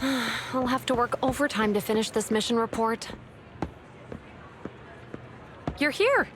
I'll have to work overtime to finish this mission report. You're here!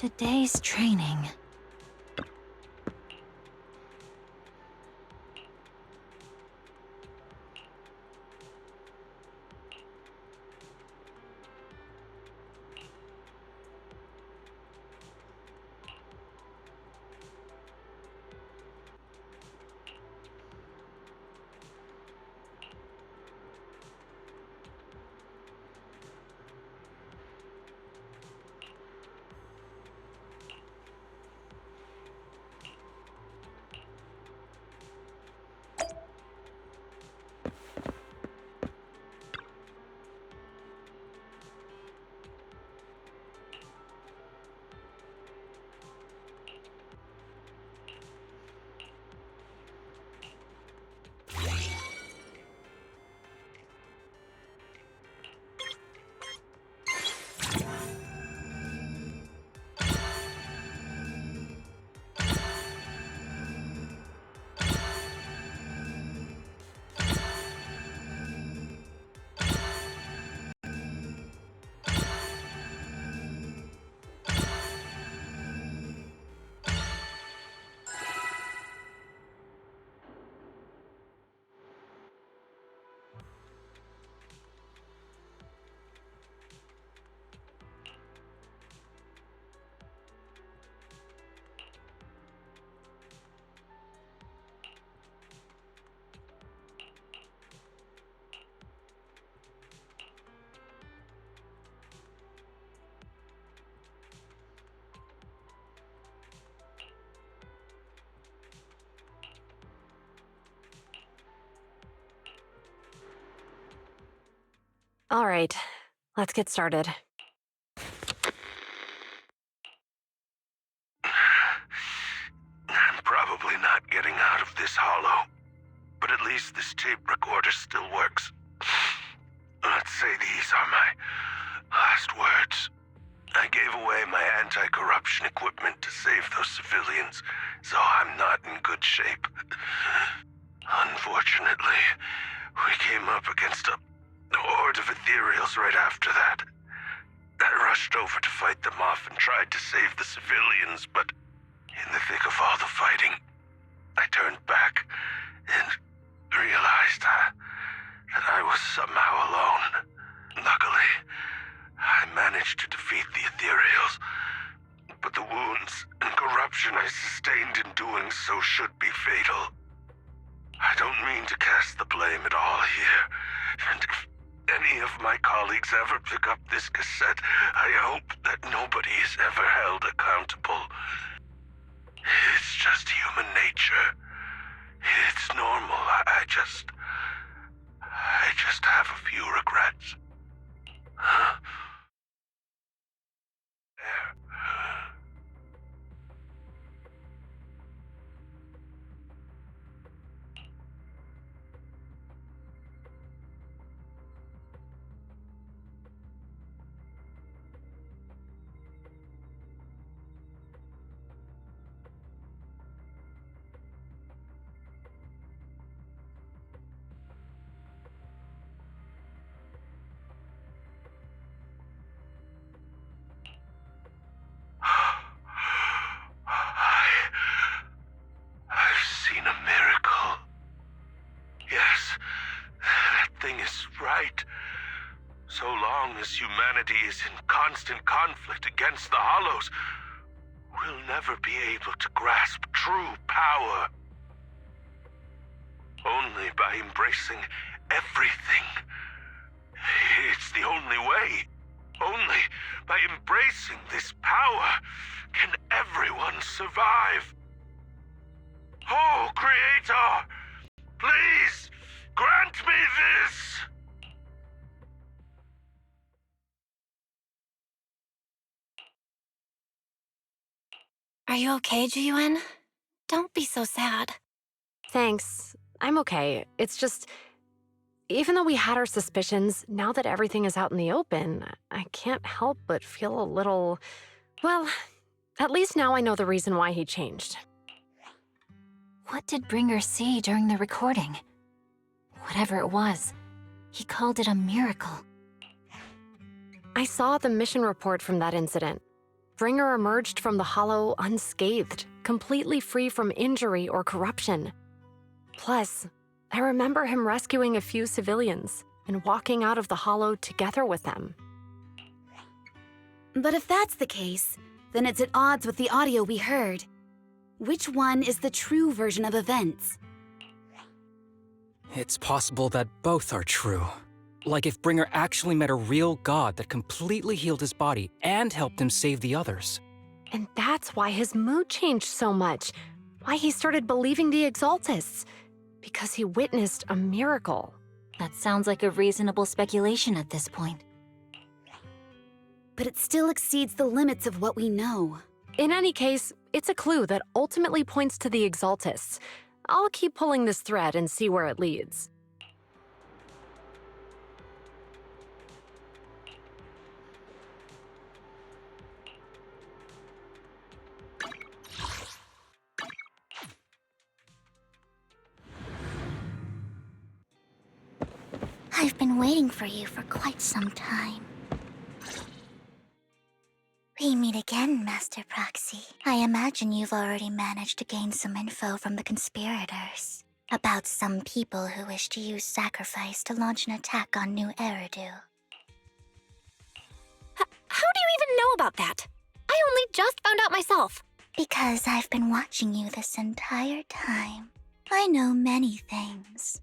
Today's training. All right, let's get started. I'm probably not getting out of this hollow, but at least this tape recorder still works. Let's say these are my last words. I gave away my anti-corruption equipment to save those civilians, so I'm not in good shape. Unfortunately, we came up against a horde of ethereals right after that. I rushed over to fight them off and tried to save the civilians, but in the thick of all the fighting, I turned back and realized that I was somehow alone. Luckily, I managed to defeat the ethereals, but the wounds and corruption I sustained in doing so should be fatal. I don't mean to cast the blame at all here, and if any of my colleagues ever pick up this cassette, I hope that nobody is ever held accountable. It's just human nature. It's normal. I just have a few regrets. There. I've seen a miracle. Yes, that thing is right. So long as humanity is in constant conflict against the Hollows, we'll never be able to grasp true power. Only by embracing everything. It's the only way. Only by embracing this power can everyone survive. Oh, Creator, please grant me this! Are you okay, Jiyuan? Don't be so sad. Thanks. I'm okay. It's just, even though we had our suspicions, now that everything is out in the open, I can't help but feel a little, well, at least now I know the reason why he changed. What did Bringer see during the recording? Whatever it was, he called it a miracle. I saw the mission report from that incident. Bringer emerged from the Hollow unscathed, completely free from injury or corruption. Plus, I remember him rescuing a few civilians and walking out of the Hollow together with them. But if that's the case, then it's at odds with the audio we heard. Which one is the true version of events? It's possible that both are true. Like if Bringer actually met a real god that completely healed his body and helped him save the others. And that's why his mood changed so much, why he started believing the Exaltists, because he witnessed a miracle. That sounds like a reasonable speculation at this point. But it still exceeds the limits of what we know. In any case, it's a clue that ultimately points to the Exaltists. I'll keep pulling this thread and see where it leads. I've been waiting for you for quite some time. We meet again, Master Proxy. I imagine you've already managed to gain some info from the conspirators about some people who wish to use sacrifice to launch an attack on New Eridu. How do you even know about that? I only just found out myself. Because I've been watching you this entire time. I know many things.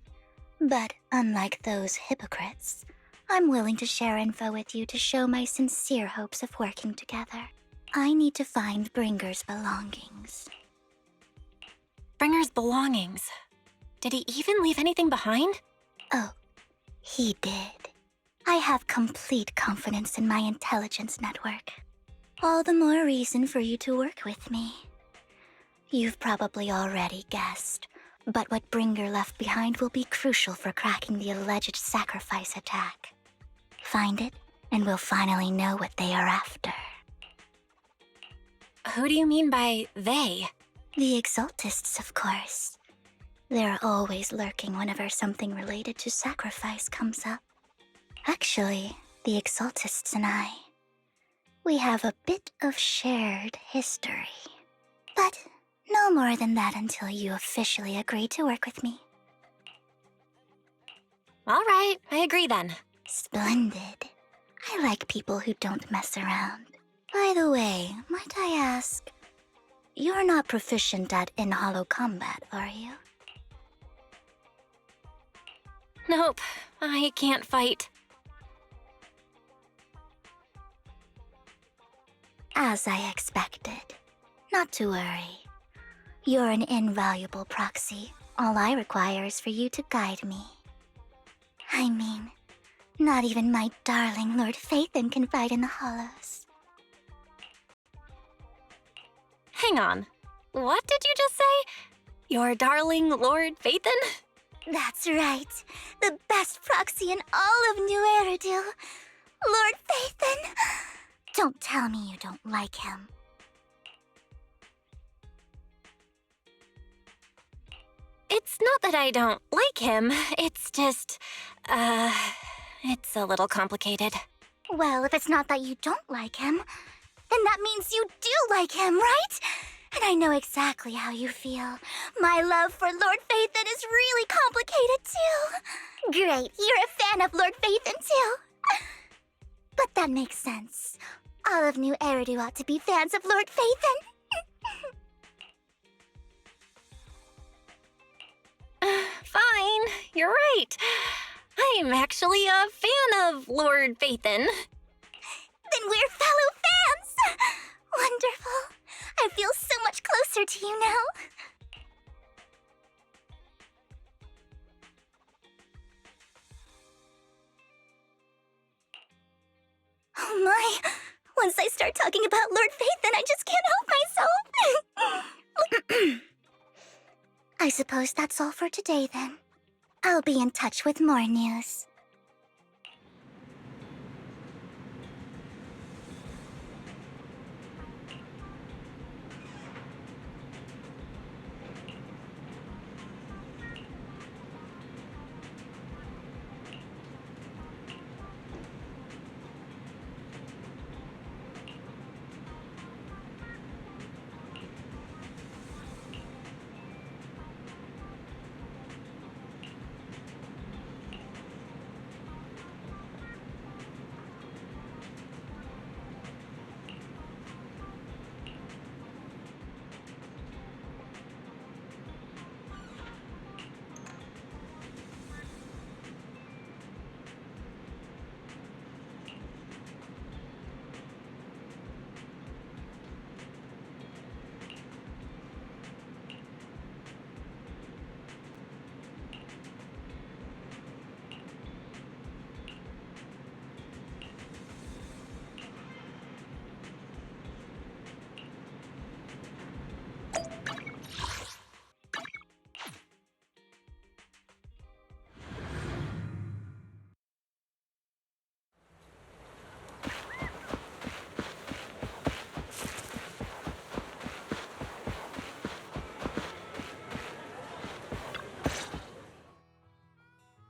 But unlike those hypocrites, I'm willing to share info with you to show my sincere hopes of working together. I need to find Bringer's belongings. Bringer's belongings. Did he even leave anything behind? Oh, he did. I have complete confidence in my intelligence network. All the more reason for you to work with me. You've probably already guessed, but what Bringer left behind will be crucial for cracking the alleged sacrifice attack. Find it, and we'll finally know what they are after. Who do you mean by they? The Exaltists, of course. They're always lurking whenever something related to sacrifice comes up. Actually, the Exaltists and I, we have a bit of shared history. But no more than that until you officially agree to work with me. All right, I agree then. Splendid. I like people who don't mess around. By the way, might I ask, you're not proficient at in-hollow combat, are you? Nope, I can't fight. As I expected. Not to worry. You're an invaluable proxy. All I require is for you to guide me. I mean, not even my darling Lord Phaethon can fight in the hollows. Hang on. What did you just say? Your darling Lord Phaethon? That's right. The best proxy in all of New Eridil. Lord Phaethon. Don't tell me you don't like him. It's not that I don't like him. It's just, it's a little complicated. Well, if it's not that you don't like him, then that means you do like him, right? And I know exactly how you feel. My love for Lord Phaethon is really complicated, too. Great, you're a fan of Lord Phaethon, too. But that makes sense. All of New Eridu ought to be fans of Lord Phaethon. Fine, you're right. I'm actually a fan of Lord Phaethon. Then we're fellow fans! Wonderful. I feel so much closer to you now. Oh my! Once I start talking about Lord Phaethon, I just can't help myself! I suppose that's all for today, then. I'll be in touch with more news.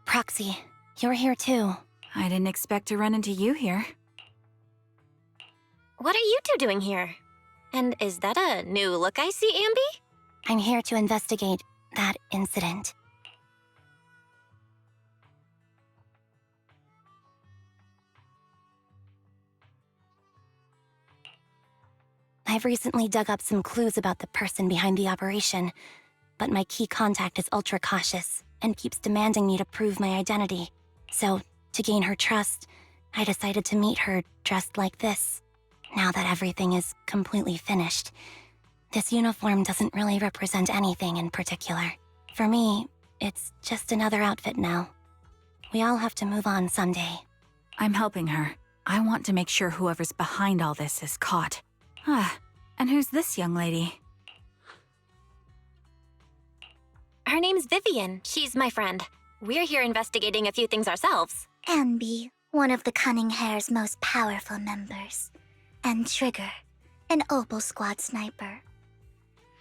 Proxy, you're here too. I didn't expect to run into you here. What are you two doing here? And is that a new look I see, Ambi? I'm here to investigate that incident. I've recently dug up some clues about the person behind the operation, but my key contact is ultra cautious and keeps demanding me to prove my identity. So, to gain her trust, I decided to meet her dressed like this. Now that everything is completely finished, this uniform doesn't really represent anything in particular. For me, it's just another outfit now. We all have to move on someday. I'm helping her. I want to make sure whoever's behind all this is caught. And who's this young lady? Her name's Vivian. She's my friend. We're here investigating a few things ourselves. Ambi, one of the Cunning Hare's most powerful members. And Trigger, an Opal Squad sniper.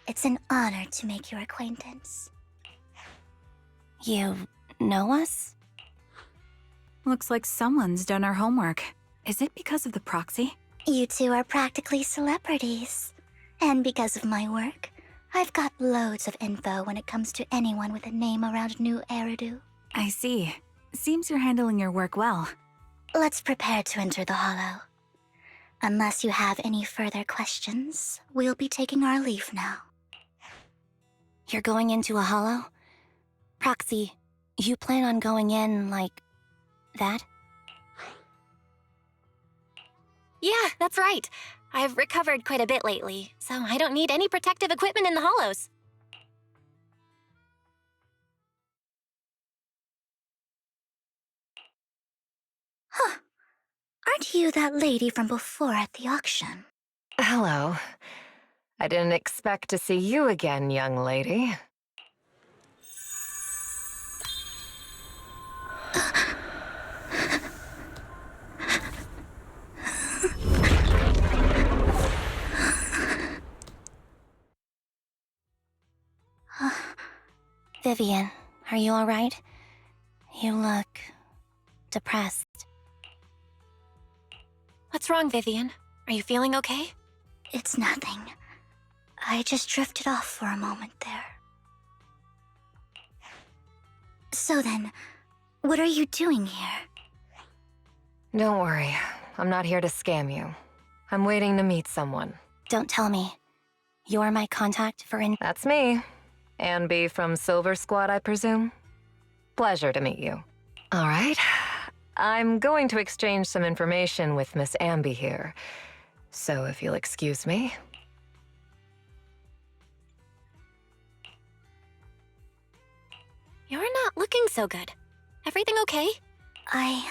It's an honor to make your acquaintance. You know us? Looks like someone's done our homework. Is it because of the proxy? You two are practically celebrities. And because of my work, I've got loads of info when it comes to anyone with a name around New Eridu. I see. Seems you're handling your work well. Let's prepare to enter the Hollow. Unless you have any further questions, we'll be taking our leave now. You're going into a hollow? Proxy, you plan on going in like that? Yeah, that's right. I've recovered quite a bit lately, so I don't need any protective equipment in the hollows. Huh. Aren't you that lady from before at the auction? Hello. I didn't expect to see you again, young lady. Vivian, are you alright? You look depressed. What's wrong, Vivian? Are you feeling okay? It's nothing. I just drifted off for a moment there. So then, what are you doing here? Don't worry. I'm not here to scam you. I'm waiting to meet someone. Don't tell me. You're my contact for That's me. Ambi from Silver Squad, I presume? Pleasure to meet you. All right. I'm going to exchange some information with Miss Ambi here. So if you'll excuse me. You're not looking so good. Everything okay? I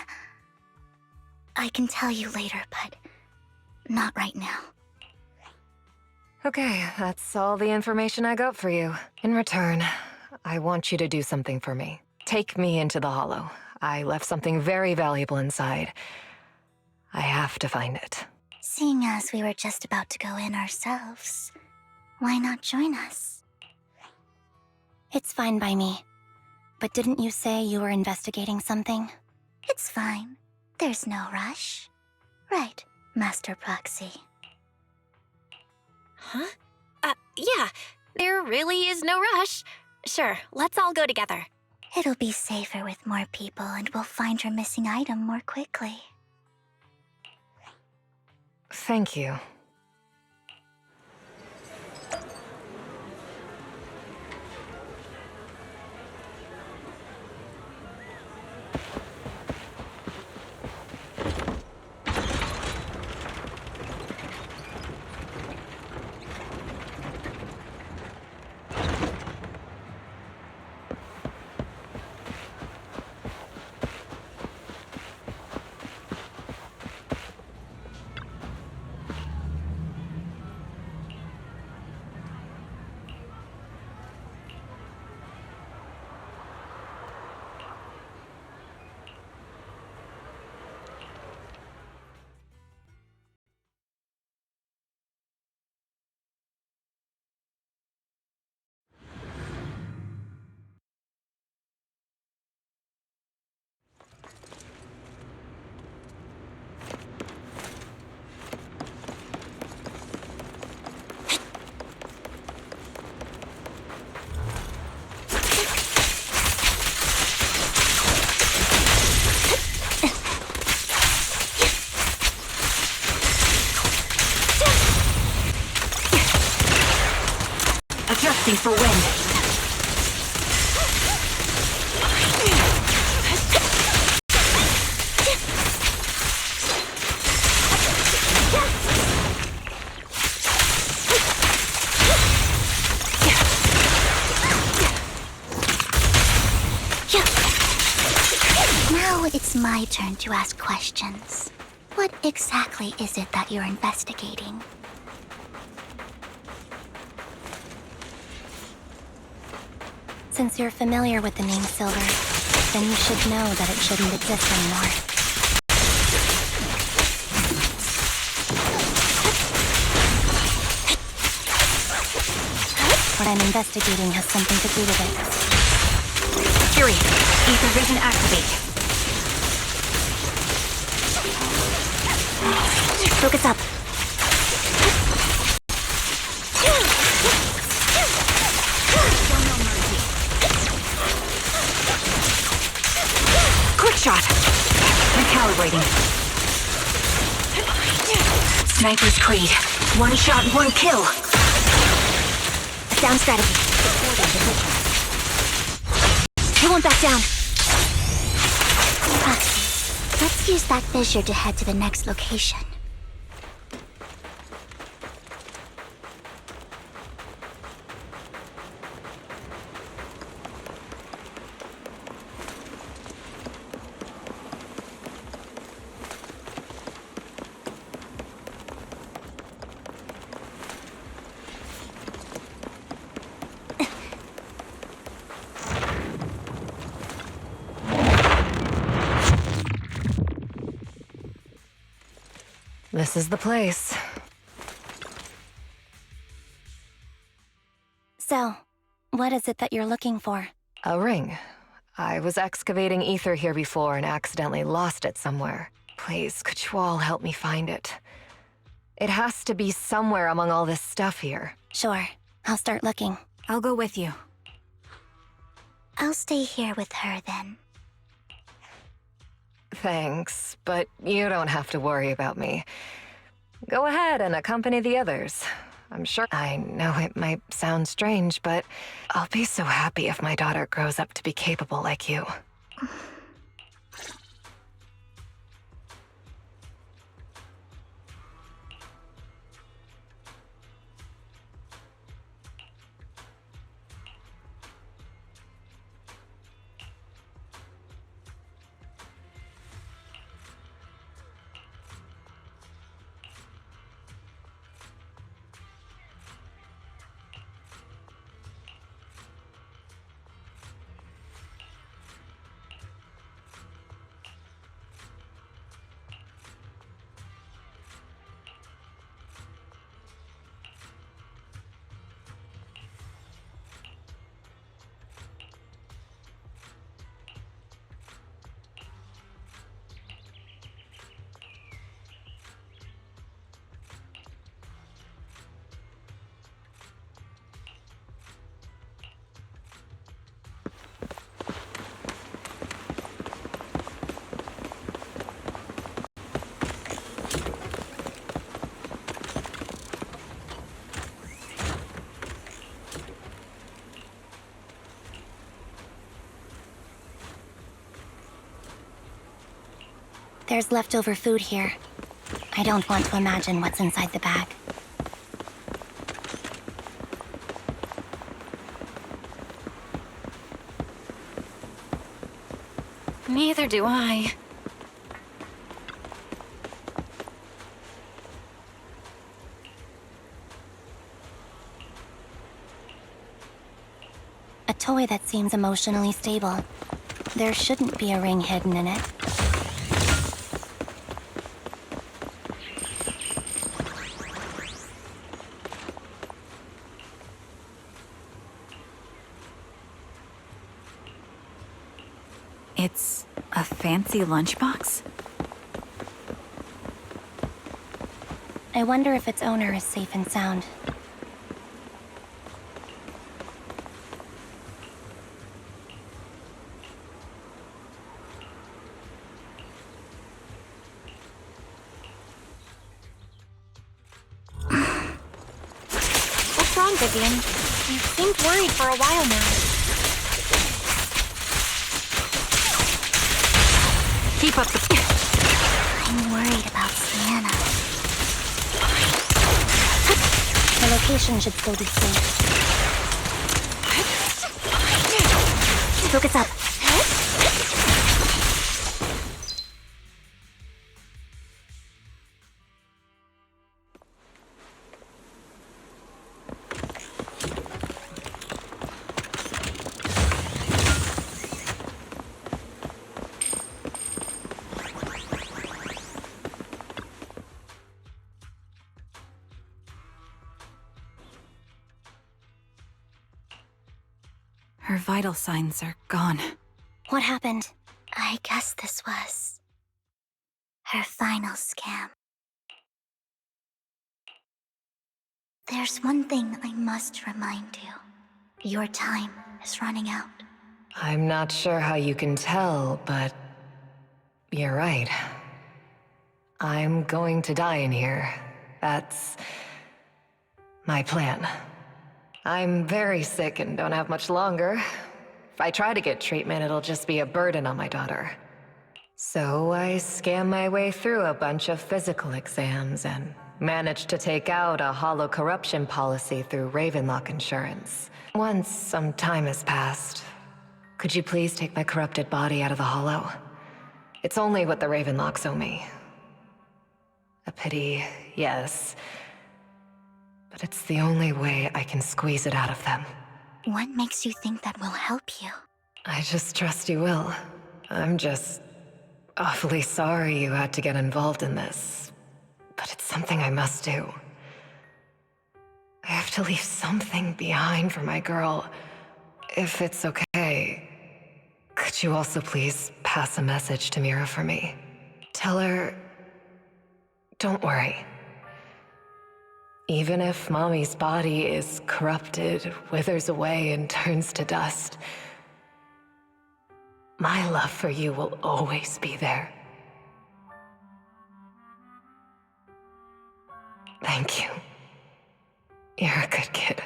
can tell you later, but not right now. Okay, that's all the information I got for you. In return, I want you to do something for me. Take me into the Hollow. I left something very valuable inside. I have to find it. Seeing as we were just about to go in ourselves, why not join us? It's fine by me. But didn't you say you were investigating something? It's fine. There's no rush. Right, Master Proxy. Huh? Yeah. There really is no rush. Sure, let's all go together. It'll be safer with more people and we'll find your missing item more quickly. Thank you. Adjusting for wind. Now it's my turn to ask questions. What exactly is it that you're investigating? Since you're familiar with the name Silver, then you should know that it shouldn't exist anymore. What I'm investigating has something to do with it. Fury, ether vision activate. Focus up. Quick shot! Recalibrating. Sniper's Creed. One shot, one kill. Down strategy. He won't back down. Proxy, let's use that fissure to head to the next location. This is the place. So, what is it that you're looking for? A ring. I was excavating ether here before and accidentally lost it somewhere. Please, could you all help me find it? It has to be somewhere among all this stuff here. Sure, I'll start looking. I'll go with you. I'll stay here with her then. Thanks, but you don't have to worry about me. Go ahead and accompany the others. I'm sure I know it might sound strange, but I'll be so happy if my daughter grows up to be capable like you. There's leftover food here. I don't want to imagine what's inside the bag. Neither do I. A toy that seems emotionally stable. There shouldn't be a ring hidden in it. It's a fancy lunchbox? I wonder if its owner is safe and sound. What's wrong, Vivian? You seemed worried for a while now. Keep up the... I'm worried about Sienna. The location should still be safe. Focus up. Her vital signs are gone. What happened? I guess this was her final scam. There's one thing I must remind you. Your time is running out. I'm not sure how you can tell, but you're right. I'm going to die in here. That's my plan. I'm very sick and don't have much longer. If I try to get treatment, it'll just be a burden on my daughter. So I scam my way through a bunch of physical exams and managed to take out a hollow corruption policy through Ravenlock Insurance. Once some time has passed, could you please take my corrupted body out of the hollow? It's only what the Ravenlocks owe me. A pity, yes. But it's the only way I can squeeze it out of them. What makes you think that will help you? I just trust you will. I'm just awfully sorry you had to get involved in this. But it's something I must do. I have to leave something behind for my girl. If it's okay, could you also please pass a message to Mira for me? Tell her, don't worry. Even if Mommy's body is corrupted, withers away, and turns to dust, my love for you will always be there. Thank you. You're a good kid.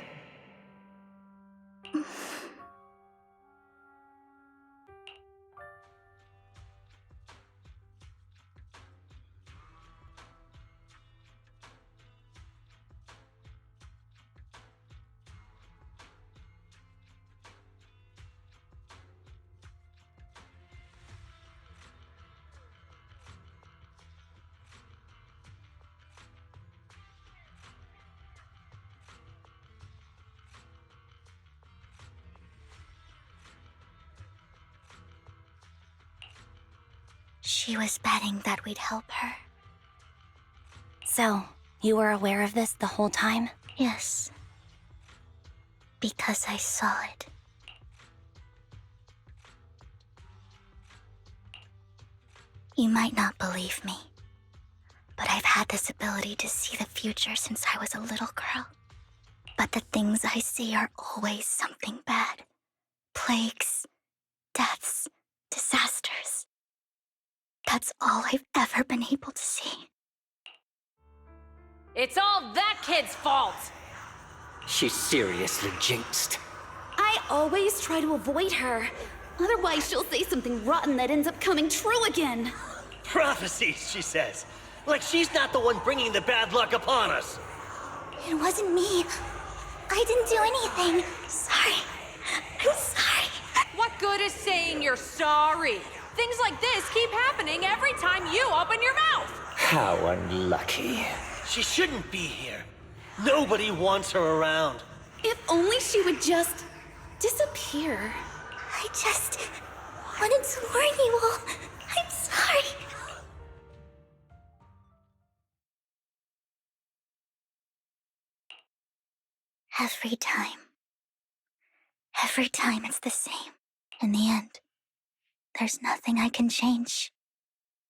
She was betting that we'd help her. So, you were aware of this the whole time? Yes. Because I saw it. You might not believe me, but I've had this ability to see the future since I was a little girl. But the things I see are always something bad. Plagues, deaths, disasters. That's all I've ever been able to see. It's all that kid's fault! She's seriously jinxed. I always try to avoid her. Otherwise, she'll say something rotten that ends up coming true again. Prophecies, she says. Like she's not the one bringing the bad luck upon us. It wasn't me. I didn't do anything. Sorry. I'm sorry. What good is saying you're sorry? Things like this keep happening every time you open your mouth! How unlucky. She shouldn't be here. Nobody wants her around. If only she would just disappear. I just wanted to warn you all. I'm sorry. Every time it's the same. In the end, there's nothing I can change.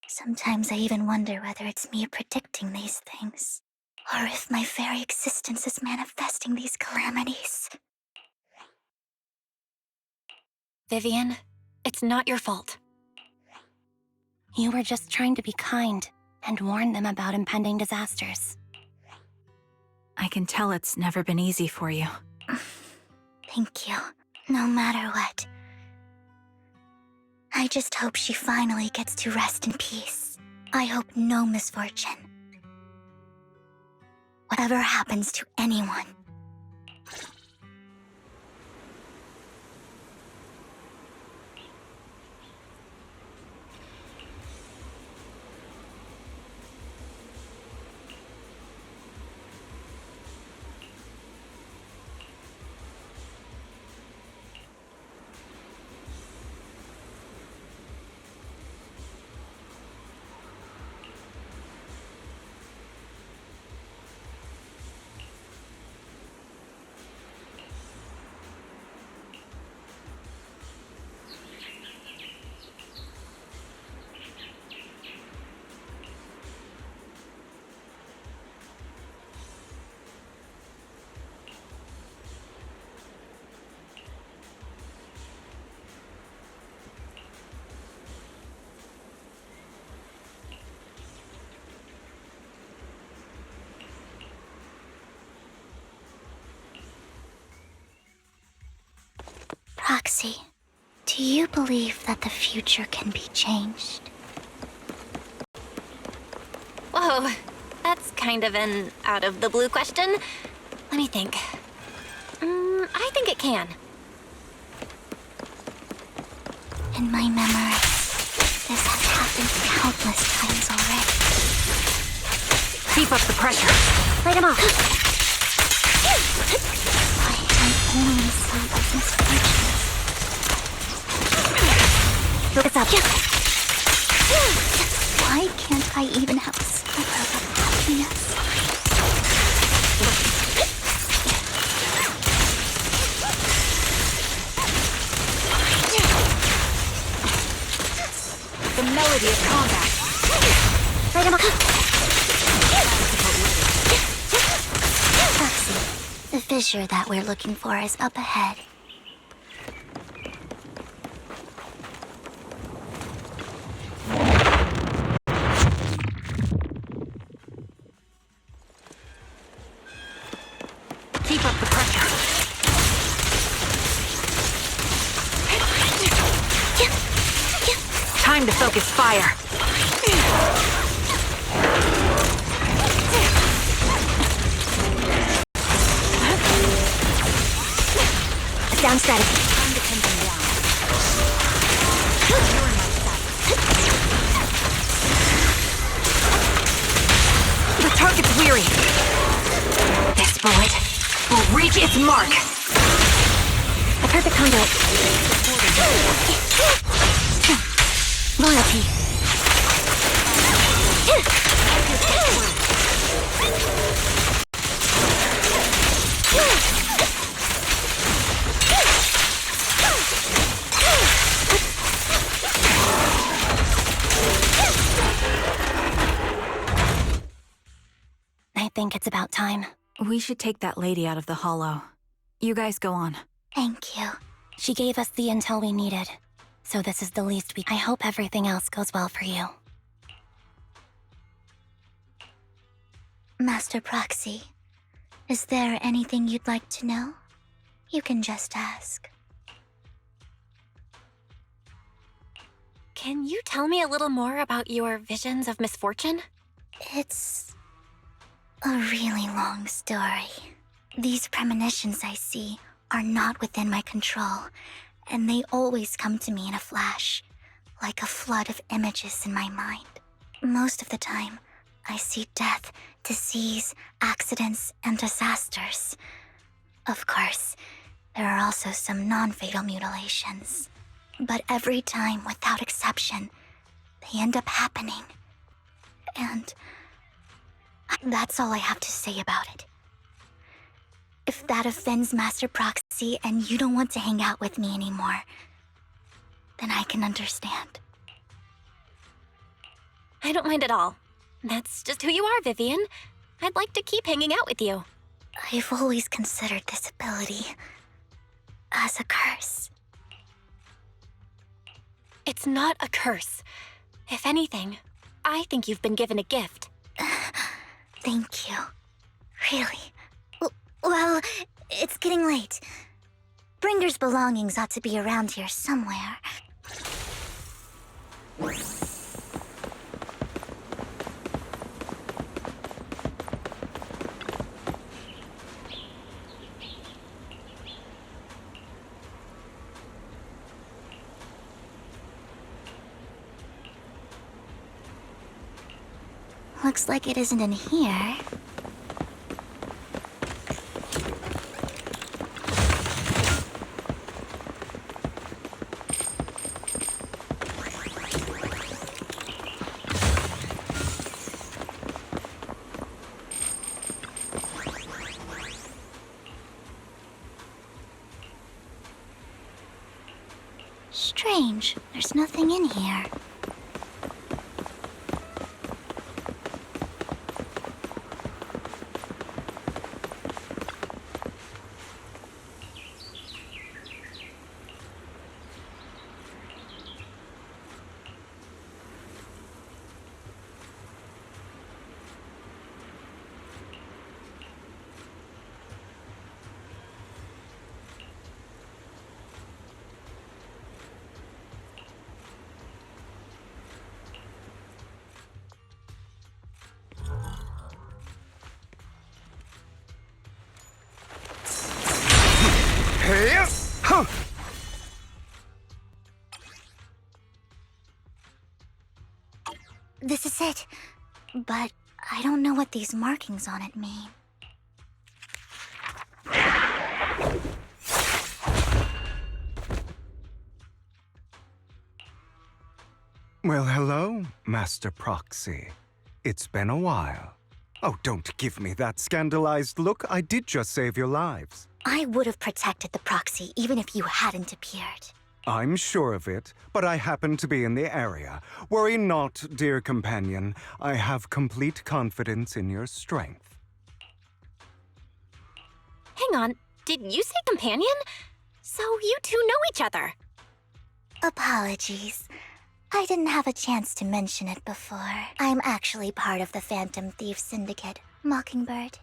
Sometimes I even wonder whether it's me predicting these things, or if my very existence is manifesting these calamities. Vivian, it's not your fault. You were just trying to be kind and warn them about impending disasters. I can tell it's never been easy for you. Thank you. No matter what. I just hope she finally gets to rest in peace. I hope no misfortune. Whatever happens to anyone. Proxy, do you believe that the future can be changed? Whoa, that's kind of an out-of-the-blue question. Let me think. I think it can. In my memory, this has happened countless times already. Keep up the pressure. Light him off. Why can I only see those misfortunes? Focus up. Why can't I even have a sliver of happiness? The melody of combat. Light him up. Proxy, the fissure that we're looking for is up ahead. Keep up the pressure. Time to focus fire. Down strategy. Time to pin them down. The target's weary. This bullet will reach its mark. A perfect conduit. Loyalty. I think it's about time. We should take that lady out of the hollow. You guys go on. Thank you. She gave us the intel we needed, so this is the least we— I hope everything else goes well for you. Master Proxy, is there anything you'd like to know? You can just ask. Can you tell me a little more about your visions of misfortune? It's a really long story. These premonitions I see are not within my control, and they always come to me in a flash, like a flood of images in my mind. Most of the time, I see death, disease, accidents, and disasters. Of course, there are also some non-fatal mutilations. But every time, without exception, they end up happening. And that's all I have to say about it. If that offends Master Proxy and you don't want to hang out with me anymore, then I can understand. I don't mind at all. That's just who you are, Vivian. I'd like to keep hanging out with you. I've always considered this ability as a curse. It's not a curse. If anything, I think you've been given a gift. Thank you. Really? Well, it's getting late. Bringer's belongings ought to be around here somewhere. Looks like it isn't in here. Strange, there's nothing in here. This is it. But I don't know what these markings on it mean. Well, hello, Master Proxy. It's been a while. Oh, don't give me that scandalized look. I did just save your lives. I would have protected the proxy even if you hadn't appeared. I'm sure of it, but I happen to be in the area. Worry not, dear companion. I have complete confidence in your strength. Hang on, did you say companion? So you two know each other? Apologies. I didn't have a chance to mention it before. I'm actually part of the Phantom Thief Syndicate, Mockingbird.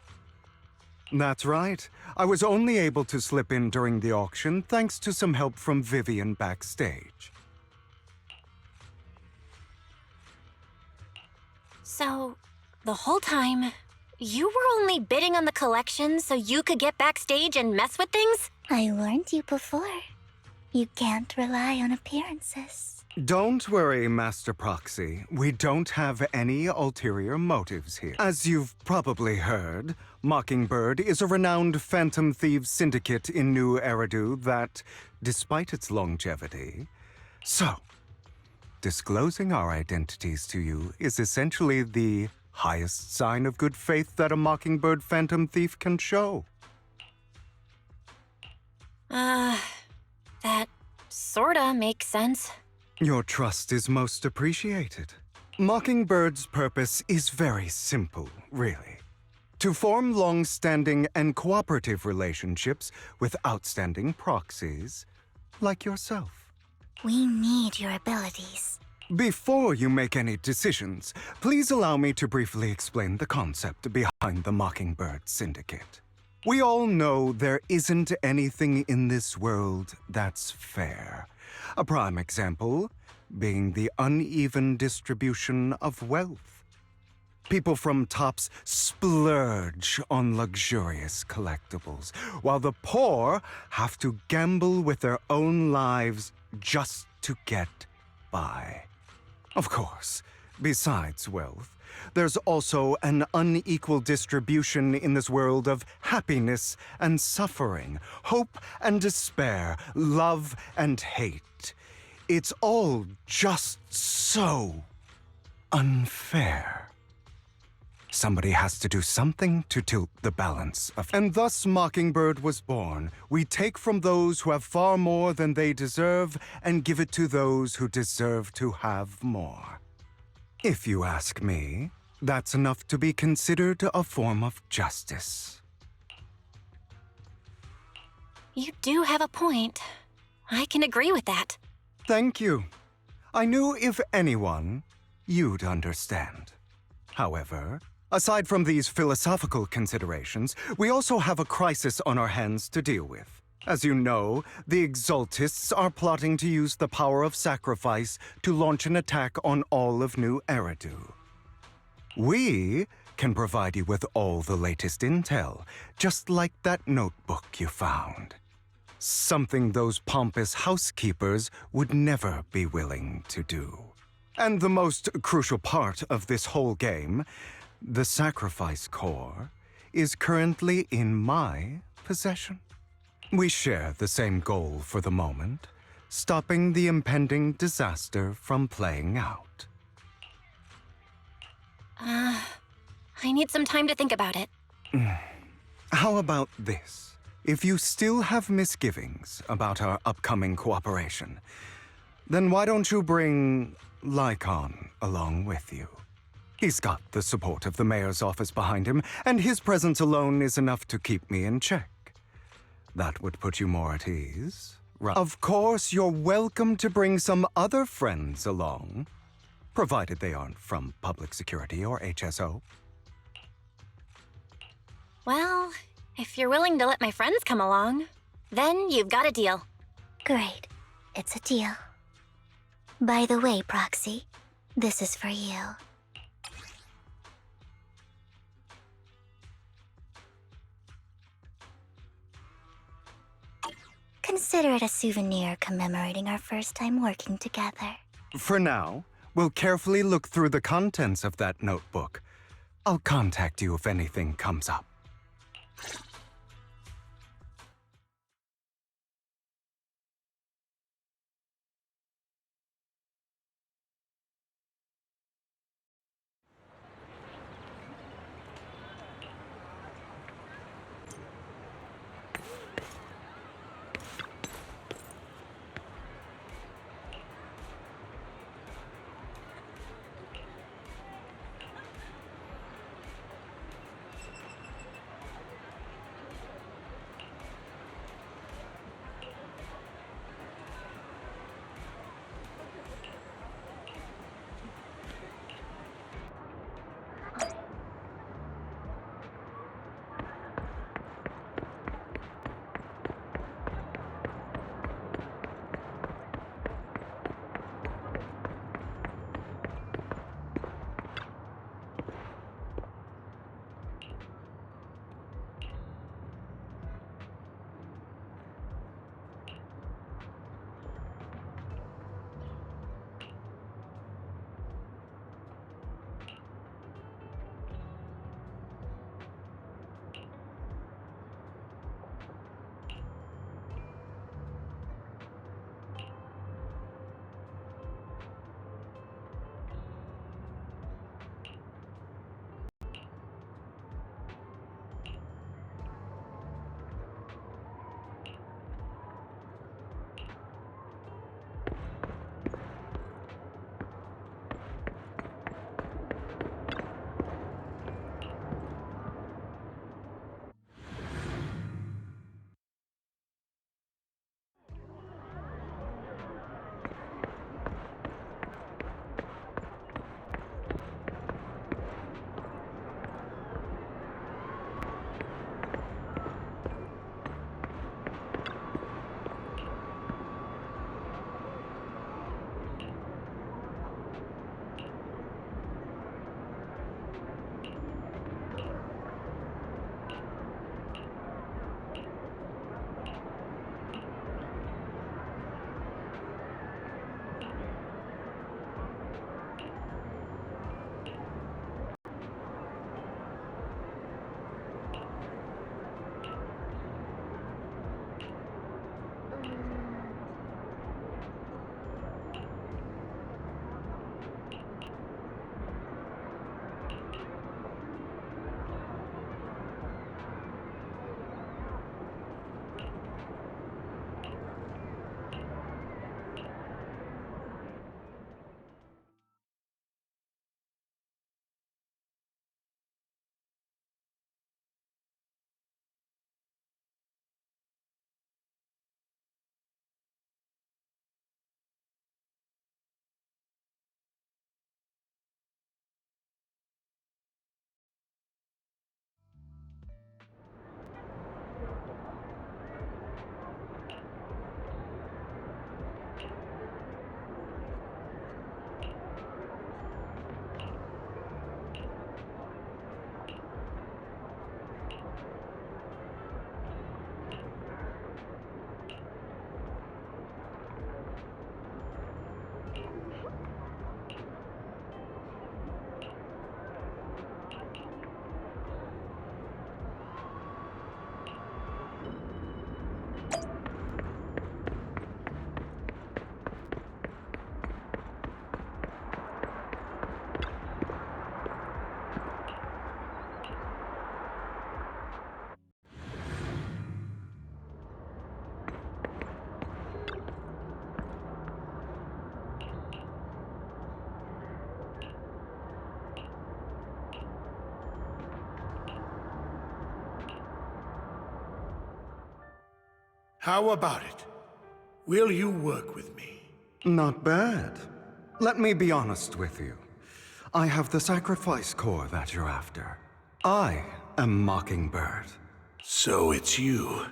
That's right. I was only able to slip in during the auction thanks to some help from Vivian backstage. So, the whole time, you were only bidding on the collection so you could get backstage and mess with things? I warned you before. You can't rely on appearances. Don't worry, Master Proxy. We don't have any ulterior motives here. As you've probably heard, Mockingbird is a renowned Phantom Thieves syndicate in New Eridu that, despite its longevity... So, disclosing our identities to you is essentially the highest sign of good faith that a Mockingbird Phantom Thief can show. That sorta makes sense. Your trust is most appreciated. Mockingbird's purpose is very simple, really. To form long-standing and cooperative relationships with outstanding proxies like yourself. We need your abilities. Before you make any decisions, please allow me to briefly explain the concept behind the Mockingbird Syndicate. We all know there isn't anything in this world that's fair. A prime example being the uneven distribution of wealth. People from tops splurge on luxurious collectibles, while the poor have to gamble with their own lives just to get by. Of course, besides wealth, there's also an unequal distribution in this world of happiness and suffering, hope and despair, love and hate. It's all just so unfair. Somebody has to do something to tilt the balance of... And thus Mockingbird was born. We take from those who have far more than they deserve and give it to those who deserve to have more. If you ask me, that's enough to be considered a form of justice. You do have a point. I can agree with that. Thank you. I knew if anyone, you'd understand. However, aside from these philosophical considerations, we also have a crisis on our hands to deal with. As you know, the Exaltists are plotting to use the power of sacrifice to launch an attack on all of New Eridu. We can provide you with all the latest intel, just like that notebook you found. Something those pompous housekeepers would never be willing to do. And the most crucial part of this whole game, the sacrifice core, is currently in my possession. We share the same goal for the moment, stopping the impending disaster from playing out. I need some time to think about it. How about this? If you still have misgivings about our upcoming cooperation, then why don't you bring Lycon along with you? He's got the support of the mayor's office behind him, and his presence alone is enough to keep me in check. That would put you more at ease, right? Of course, you're welcome to bring some other friends along, provided they aren't from Public Security or HSO. Well, if you're willing to let my friends come along, then you've got a deal. Great. It's a deal. By the way, Proxy, this is for you. Consider it a souvenir commemorating our first time working together. For now, we'll carefully look through the contents of that notebook. I'll contact you if anything comes up. How about it? Will you work with me? Not bad. Let me be honest with you. I have the sacrifice core that you're after. I am Mockingbird. So it's you.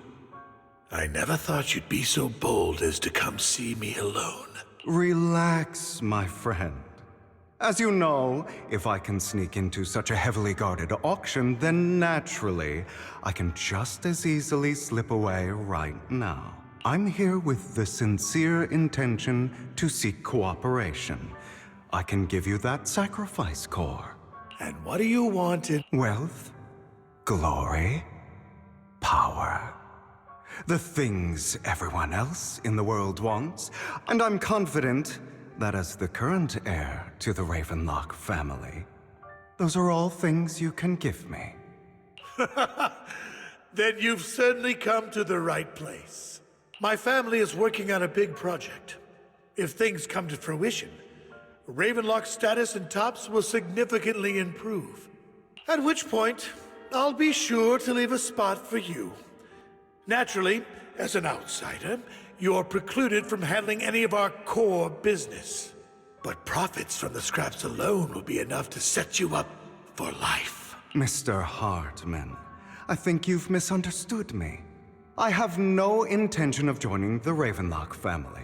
I never thought you'd be so bold as to come see me alone. Relax, my friend. As you know, if I can sneak into such a heavily guarded auction, then naturally, I can just as easily slip away right now. I'm here with the sincere intention to seek cooperation. I can give you that sacrifice core. And what do you want in... Wealth, glory, power. The things everyone else in the world wants. And I'm confident that as the current heir to the Ravenlock family, those are all things you can give me. Then you've certainly come to the right place. My family is working on a big project. If things come to fruition, Ravenlock's status in Tops will significantly improve. At which point, I'll be sure to leave a spot for you. Naturally, as an outsider, you're precluded from handling any of our core business. But profits from the scraps alone will be enough to set you up for life. Mr. Hartman, I think you've misunderstood me. I have no intention of joining the Ravenlock family.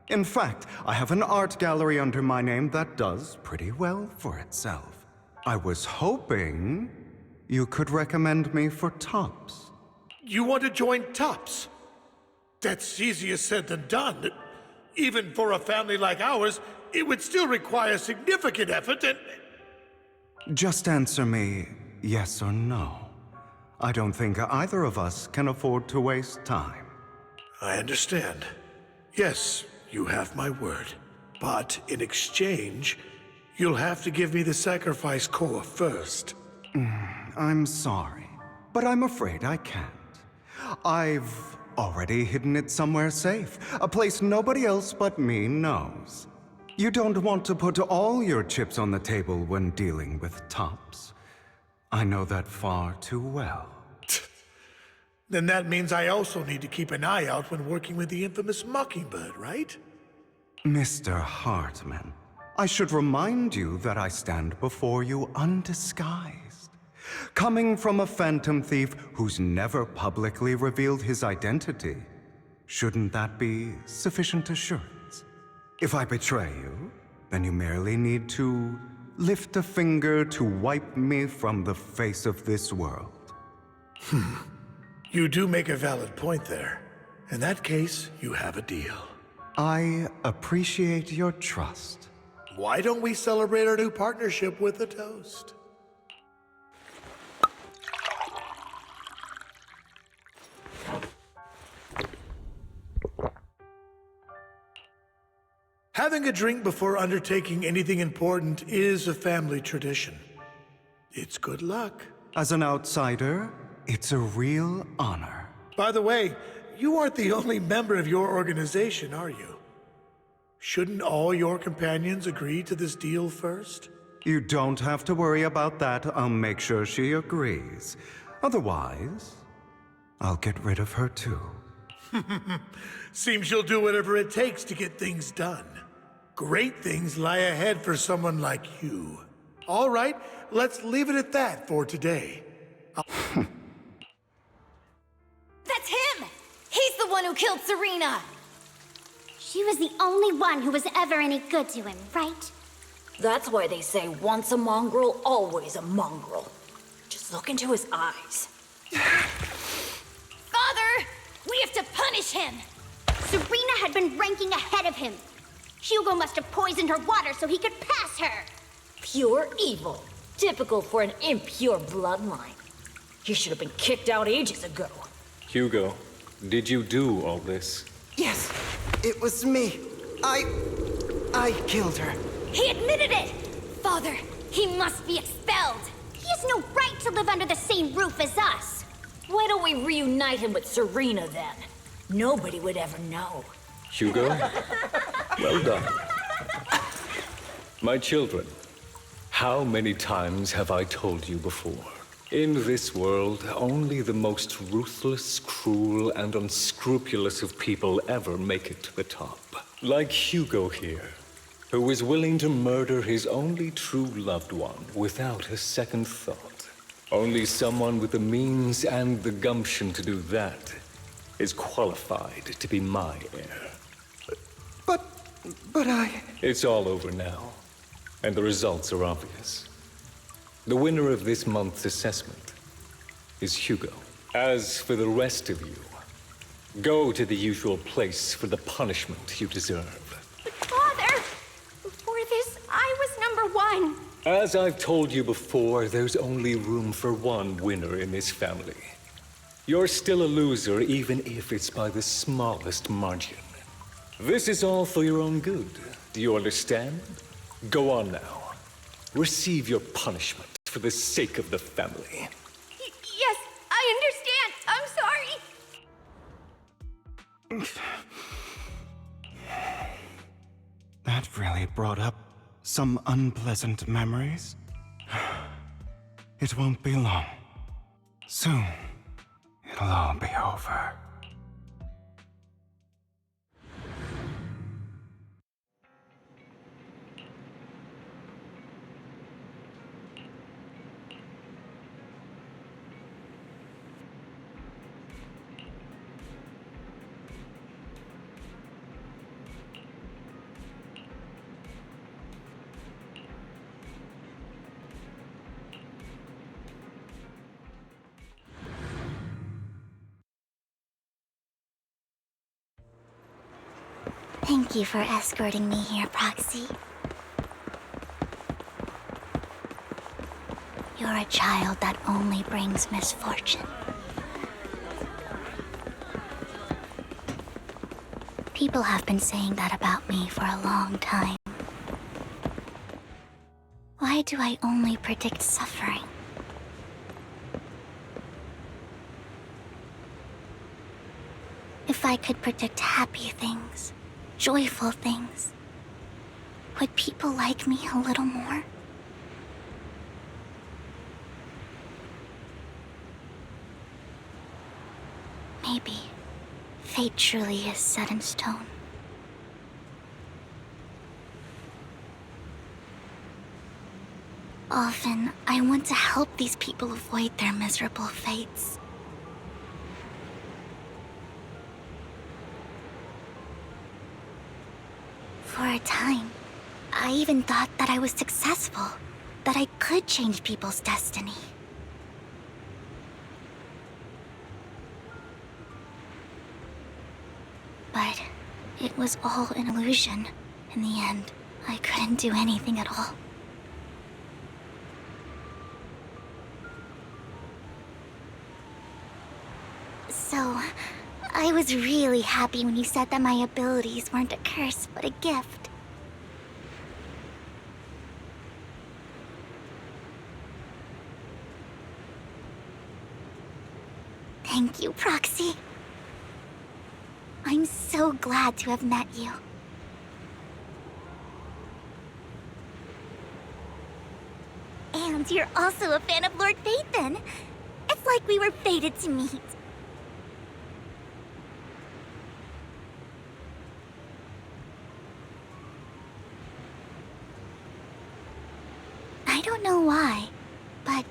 In fact, I have an art gallery under my name that does pretty well for itself. I was hoping you could recommend me for Tops. You want to join Tops? That's easier said than done. Even for a family like ours, it would still require significant effort and... Just answer me yes or no. I don't think either of us can afford to waste time. I understand. Yes, you have my word. But in exchange, you'll have to give me the sacrifice core first. I'm sorry, but I'm afraid I can't. I've already hidden it somewhere safe, a place nobody else but me knows. You don't want to put all your chips on the table when dealing with Tops. I know that far too well. Then that means I also need to keep an eye out when working with the infamous Mockingbird, right? Mr. Hartman, I should remind you that I stand before you undisguised. Coming from a phantom thief who's never publicly revealed his identity, shouldn't that be sufficient assurance? If I betray you, then you merely need to lift a finger to wipe me from the face of this world. You do make a valid point there. In that case, you have a deal. I appreciate your trust. Why don't we celebrate our new partnership with a toast? Having a drink before undertaking anything important is a family tradition. It's good luck. As an outsider, it's a real honor. By the way, you aren't the only member of your organization, are you? Shouldn't all your companions agree to this deal first? You don't have to worry about that. I'll make sure she agrees. Otherwise, I'll get rid of her too. Seems you'll do whatever it takes to get things done. Great things lie ahead for someone like you. All right, let's leave it at that for today. That's him! He's the one who killed Serena! She was the only one who was ever any good to him, right? That's why they say once a mongrel, always a mongrel. Just look into his eyes. Father! We have to punish him! Serena had been ranking ahead of him. Hugo must have poisoned her water so he could pass her. Pure evil. Typical for an impure bloodline. He should have been kicked out ages ago. Hugo, did you do all this? Yes, it was me. I killed her. He admitted it! Father, he must be expelled. He has no right to live under the same roof as us. Why don't we reunite him with Serena then? Nobody would ever know. Hugo? Well done. My children, how many times have I told you before? In this world, only the most ruthless, cruel, and unscrupulous of people ever make it to the top. Like Hugo here, who was willing to murder his only true loved one without a second thought. Only someone with the means and the gumption to do that is qualified to be my heir. But I... It's all over now, and the results are obvious. The winner of this month's assessment is Hugo. As for the rest of you, Go to the usual place for the punishment you deserve. Father! Before this, I was number one. As I've told you before, there's only room for one winner in this family. You're still a loser, even if it's by the smallest margin. This is all for your own good. Do you understand? Go on now. Receive your punishment for the sake of the family. Yes, I understand. I'm sorry. That really brought up some unpleasant memories. It won't be long. Soon, it'll all be over. Thank you for escorting me here, Proxy. You're a child that only brings misfortune. People have been saying that about me for a long time. Why do I only predict suffering? If I could predict happy things, joyful things, would people like me a little more? Maybe fate truly is set in stone. Often, I want to help these people avoid their miserable fates. For a time, I even thought that I was successful, that I could change people's destiny. But it was all an illusion. In the end, I couldn't do anything at all. So, I was really happy when you said that my abilities weren't a curse, but a gift. Thank you, Proxy. I'm so glad to have met you. And you're also a fan of Lord Phaethon. It's like we were fated to meet. I don't know why, but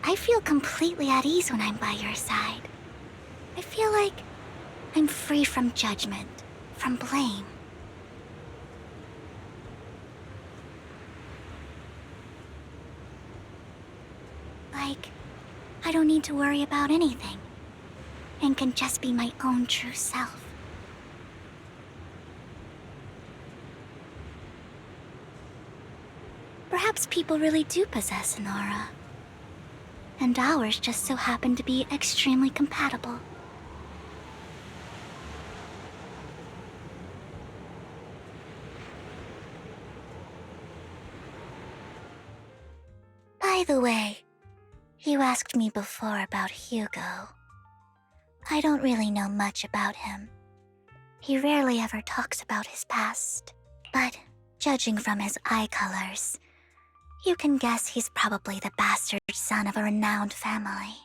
I feel completely at ease when I'm by your side. I feel like I'm free from judgment, from blame. Like, I don't need to worry about anything, and can just be my own true self. Perhaps people really do possess an aura, and ours just so happen to be extremely compatible. By the way, you asked me before about Hugo. I don't really know much about him. He rarely ever talks about his past, but judging from his eye colors, you can guess he's probably the bastard son of a renowned family.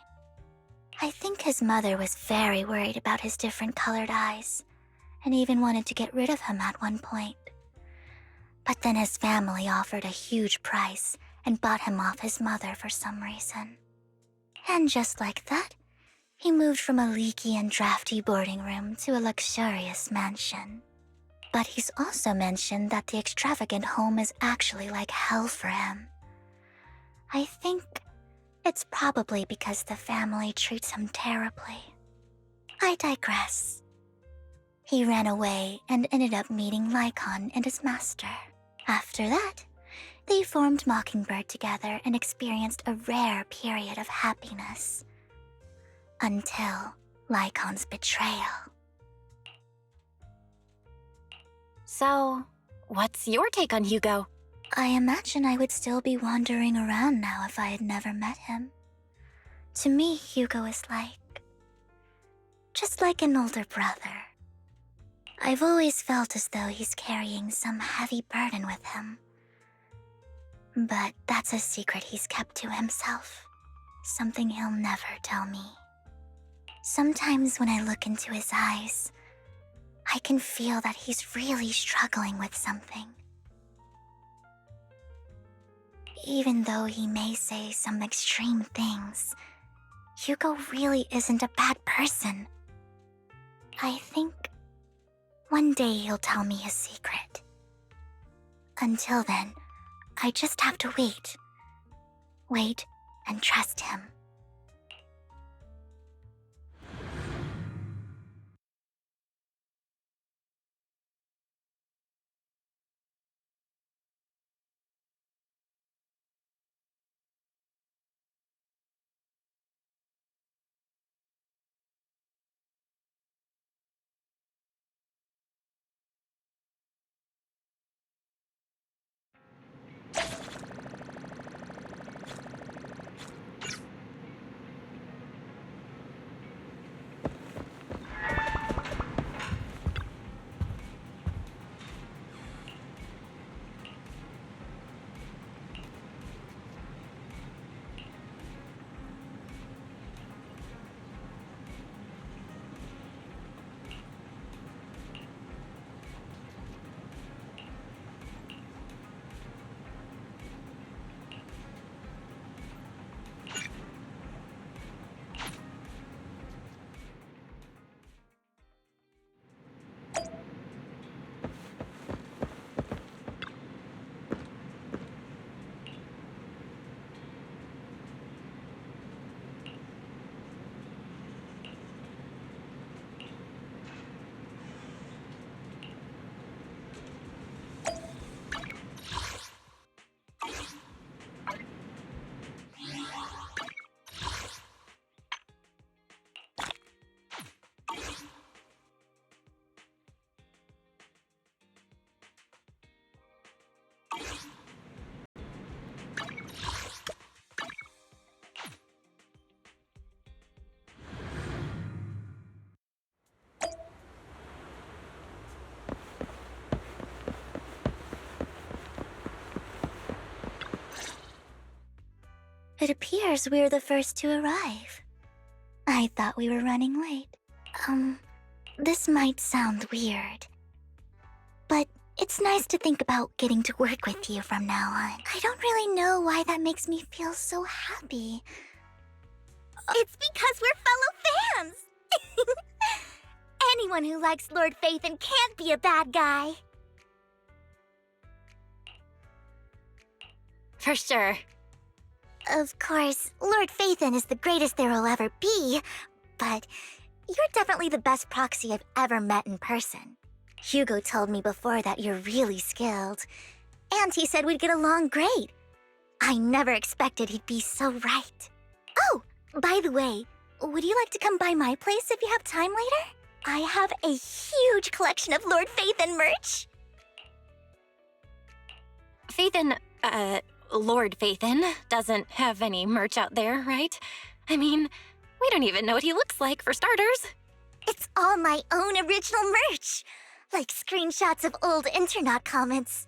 I think his mother was very worried about his different colored eyes, and even wanted to get rid of him at one point. But then his family offered a huge price and bought him off his mother for some reason. And just like that, he moved from a leaky and drafty boarding room to a luxurious mansion. But he's also mentioned that the extravagant home is actually like hell for him. I think it's probably because the family treats him terribly. I digress. He ran away and ended up meeting Lycon and his master. After that, they formed Mockingbird together and experienced a rare period of happiness. Until Lycon's betrayal. So, what's your take on Hugo? I imagine I would still be wandering around now if I had never met him. To me, Hugo is just like an older brother. I've always felt as though he's carrying some heavy burden with him. But that's a secret he's kept to himself. Something he'll never tell me. Sometimes when I look into his eyes, I can feel that he's really struggling with something. Even though he may say some extreme things, Hugo really isn't a bad person. I think one day he'll tell me his secret. Until then, I just have to wait. Wait and trust him. It appears we're the first to arrive. I thought we were running late. This might sound weird, but it's nice to think about getting to work with you from now on. I don't really know why that makes me feel so happy. It's because we're fellow fans! Anyone who likes Lord Phaethon can't be a bad guy. For sure. Of course, Lord Phaethon is the greatest there will ever be, but you're definitely the best proxy I've ever met in person. Hugo told me before that you're really skilled, and he said we'd get along great. I never expected he'd be so right. Oh, by the way, would you like to come by my place if you have time later? I have a huge collection of Lord Phaethon merch. Phaethon, Lord Phaethon doesn't have any merch out there, right? I mean, we don't even know what he looks like, for starters. It's all my own original merch, like screenshots of old Internaut comments.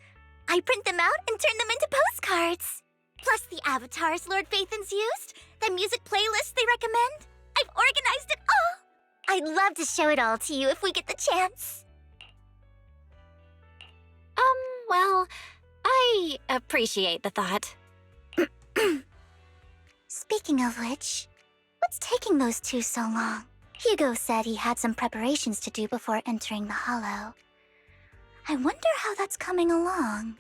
I print them out and turn them into postcards. Plus the avatars Lord Phaethon's used, the music playlists they recommend. I've organized it all. I'd love to show it all to you if we get the chance. Well, I appreciate the thought. Speaking of which, what's taking those two so long? Hugo said he had some preparations to do before entering the Hollow. I wonder how that's coming along.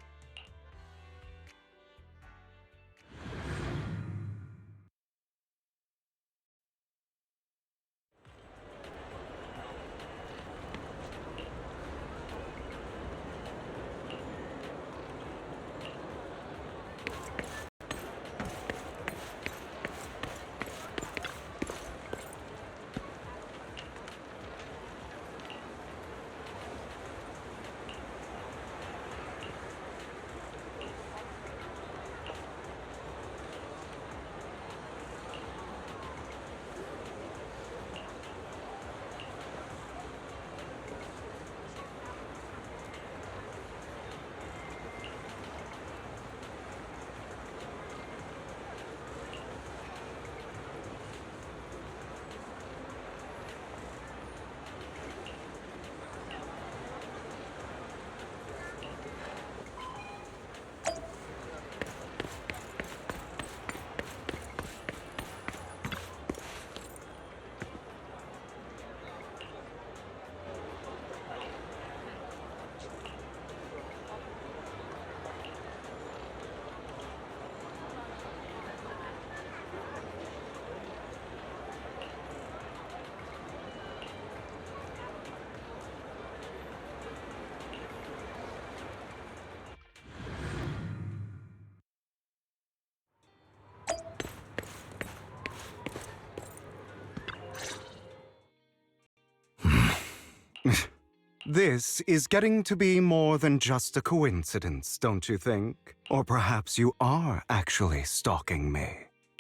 This is getting to be more than just a coincidence, don't you think? Or perhaps you are actually stalking me.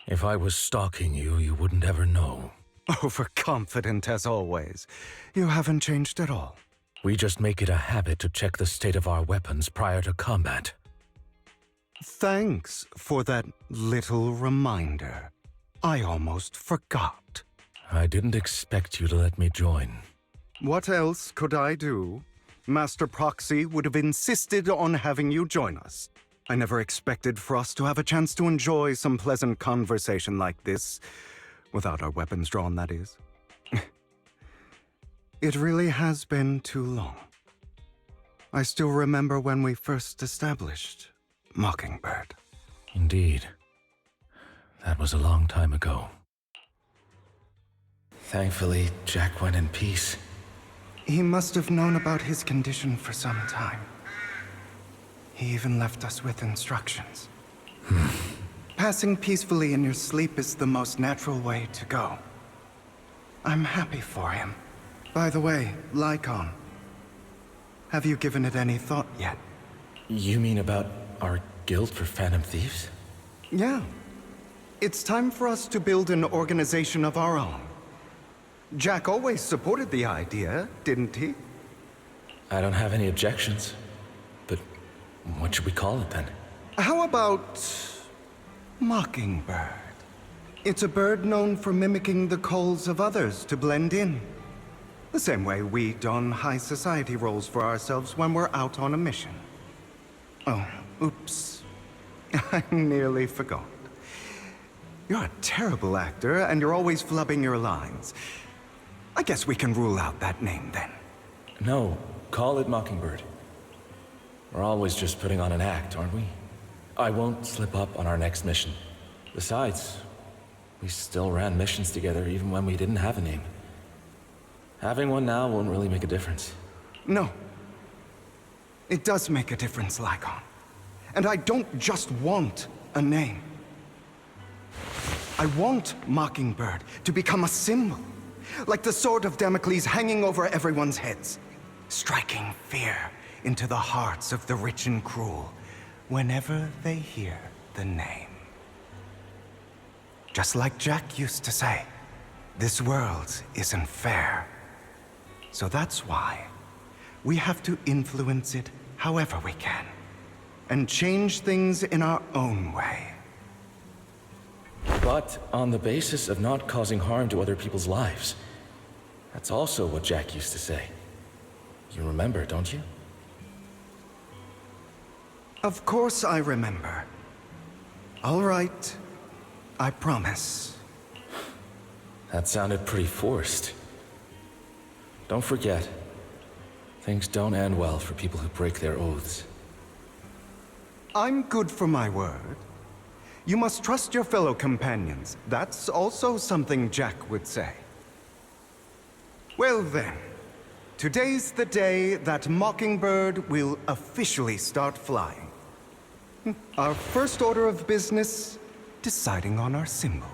If I was stalking you, you wouldn't ever know. Overconfident as always. You haven't changed at all. We just make it a habit to check the state of our weapons prior to combat. Thanks for that little reminder. I almost forgot. I didn't expect you to let me join. What else could I do? Master Proxy would have insisted on having you join us. I never expected for us to have a chance to enjoy some pleasant conversation like this. Without our weapons drawn, that is. It really has been too long. I still remember when we first established Mockingbird. Indeed. That was a long time ago. Thankfully, Jack went in peace. He must have known about his condition for some time. He even left us with instructions. Passing peacefully in your sleep is the most natural way to go. I'm happy for him. By the way, Lycon, have you given it any thought yet? You mean about our guild for Phantom Thieves? Yeah. It's time for us to build an organization of our own. Jack always supported the idea, didn't he? I don't have any objections. But what should we call it then? How about Mockingbird? It's a bird known for mimicking the calls of others to blend in. The same way we don high society roles for ourselves when we're out on a mission. Oh, oops. I nearly forgot. You're a terrible actor, and you're always flubbing your lines. I guess we can rule out that name then. No, call it Mockingbird. We're always just putting on an act, aren't we? I won't slip up on our next mission. Besides, we still ran missions together even when we didn't have a name. Having one now won't really make a difference. No. It does make a difference, Lycon. And I don't just want a name. I want Mockingbird to become a symbol. Like the sword of Damocles hanging over everyone's heads. Striking fear into the hearts of the rich and cruel whenever they hear the name. Just like Jack used to say, this world isn't fair. So that's why we have to influence it however we can. And change things in our own way. But on the basis of not causing harm to other people's lives. That's also what Jack used to say. You remember, don't you? Of course I remember. All right. I promise. That sounded pretty forced. Don't forget, things don't end well for people who break their oaths. I'm good for my word. You must trust your fellow companions. That's also something Jack would say. Well then, today's the day that Mockingbird will officially start flying. Our first order of business, deciding on our symbol.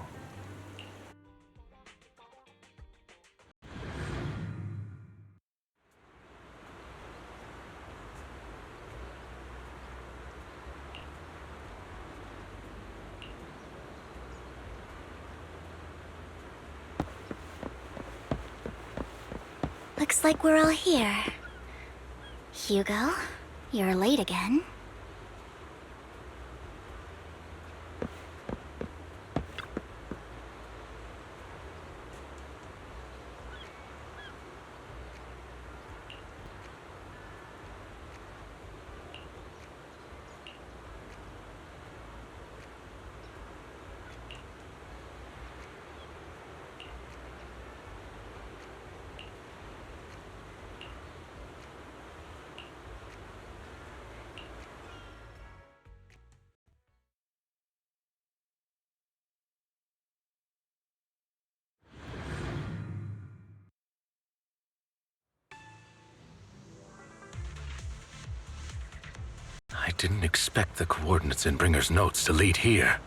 Looks like we're all here. Hugo, you're late again. I didn't expect the coordinates in Bringer's notes to lead here.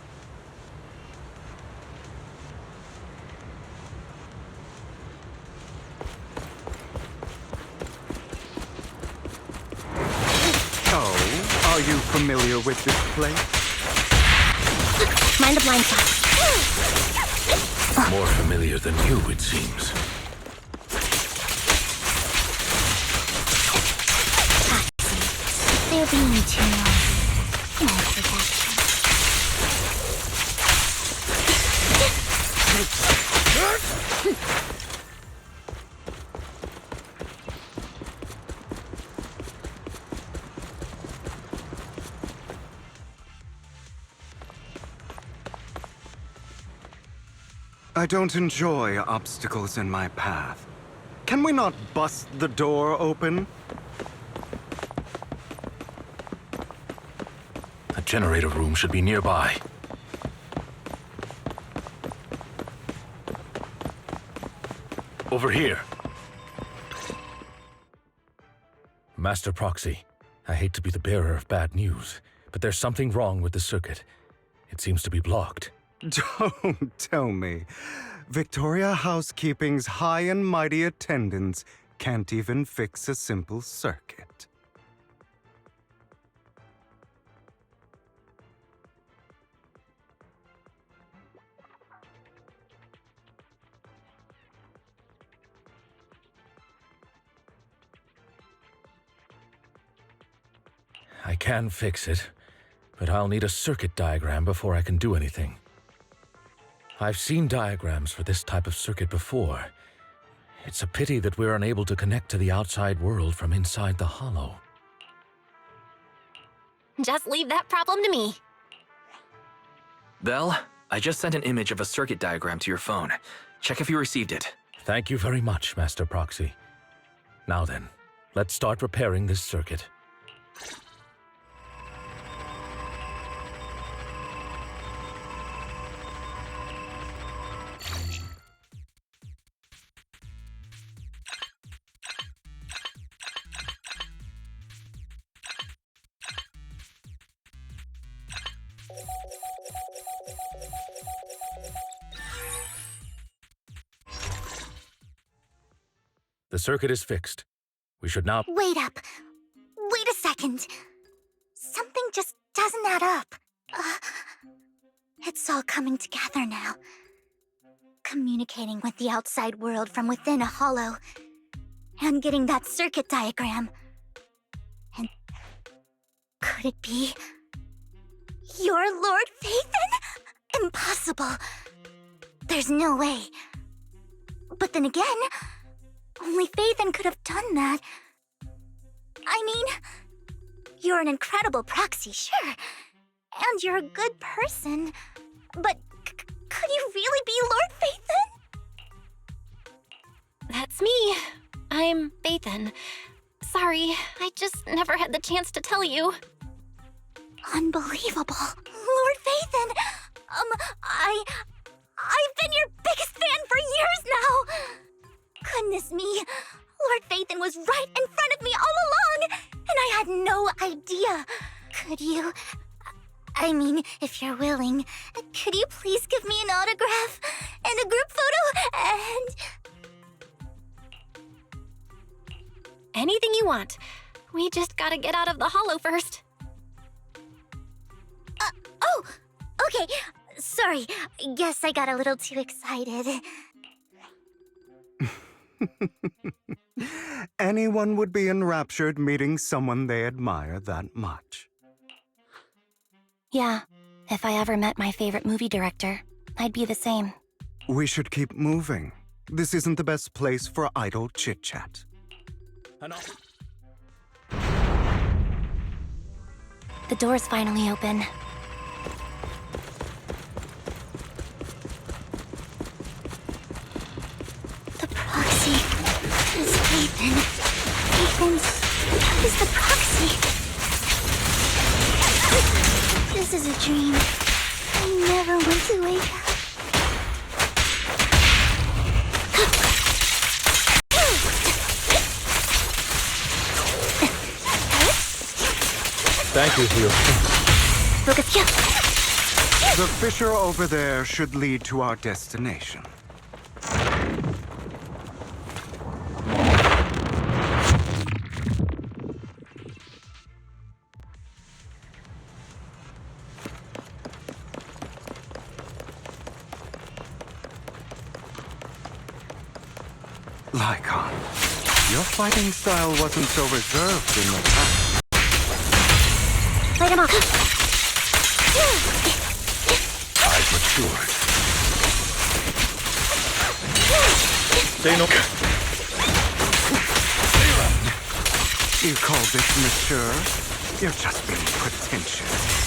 Are you familiar with this place? Mind the blind spot. More familiar than you, it seems. They're being too noisy. No protection. I don't enjoy obstacles in my path. Can we not bust the door open? The generator room should be nearby. Over here. Master Proxy, I hate to be the bearer of bad news, but there's something wrong with the circuit. It seems to be blocked. Don't tell me. Victoria Housekeeping's high and mighty attendants can't even fix a simple circuit. I can fix it, but I'll need a circuit diagram before I can do anything. I've seen diagrams for this type of circuit before. It's a pity that we're unable to connect to the outside world from inside the hollow. Just leave that problem to me. Belle, I just sent an image of a circuit diagram to your phone. Check if you received it. Thank you very much, Master Proxy. Now then, let's start repairing this circuit. The circuit is fixed. We should now— Wait up. Wait a second. Something just doesn't add up. It's all coming together now. Communicating with the outside world from within a hollow. And getting that circuit diagram. And could it be your Lord Phaethon? Impossible. There's no way. But then again, only Phaethon could have done that. I mean, you're an incredible proxy, sure. And you're a good person. But could you really be Lord Phaethon? That's me. I'm Phaethon. Sorry, I just never had the chance to tell you. Unbelievable. Lord Phaethon! I've been your biggest fan for years now! Goodness me, Lord Phaethon was right in front of me all along, and I had no idea. Could you... I mean, if you're willing, could you please give me an autograph and a group photo and... Anything you want. We just gotta get out of the hollow first. Oh! Okay, sorry. Guess I got a little too excited. Anyone would be enraptured meeting someone they admire that much. Yeah, if I ever met my favorite movie director, I'd be the same. We should keep moving. This isn't the best place for idle chit-chat. The door's finally open. The proxy is Phaethon. Phaethon is the proxy. This is a dream. I never want to wake up. Thank you for your... Focus here. The fissure over there should lead to our destination. Lycon, your fighting style wasn't so reserved in the past. Light him up. I've matured. Stay no. You call this mature? You're just being pretentious.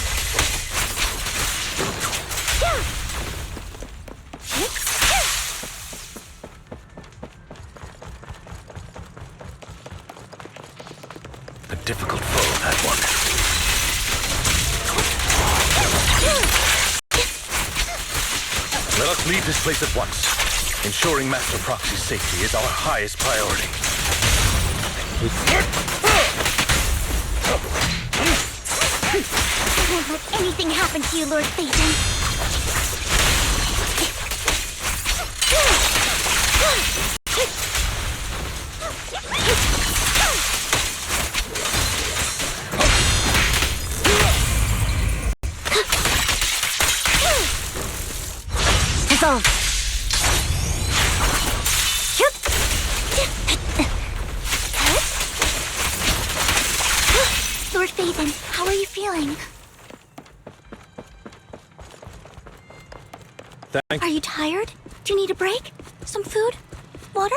A difficult foe, that one. Let us leave this place at once. Ensuring Master Proxy's safety is our highest priority. I won't let anything happen to you, Lord Phaeton. Dissolve. Lord Phaeton, how are you feeling? Thank Are you tired? Do you need a break? Some food? Water?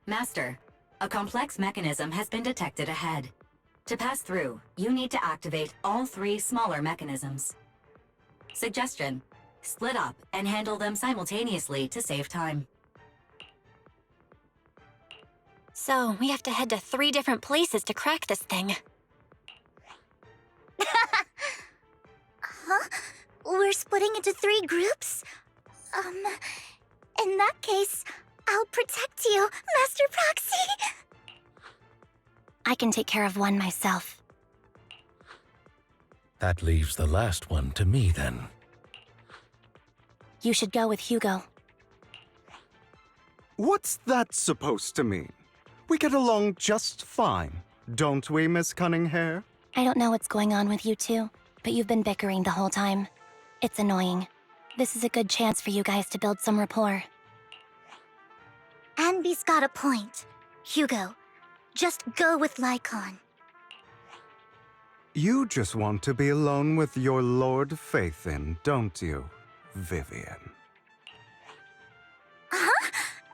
Master, a complex mechanism has been detected ahead. To pass through, you need to activate all 3 smaller mechanisms. Suggestion: split up and handle them simultaneously to save time. So, we have to head to 3 different places to crack this thing. Huh? We're splitting into 3 groups? In that case, I'll protect you, Master Proxy! I can take care of one myself. That leaves the last one to me, then. You should go with Hugo. What's that supposed to mean? We get along just fine, don't we, Miss Cunninghair? I don't know what's going on with you two, but you've been bickering the whole time. It's annoying. This is a good chance for you guys to build some rapport. Anby's got a point. Hugo, just go with Lycon. You just want to be alone with your Lord Phaeton, don't you, Vivian? Huh?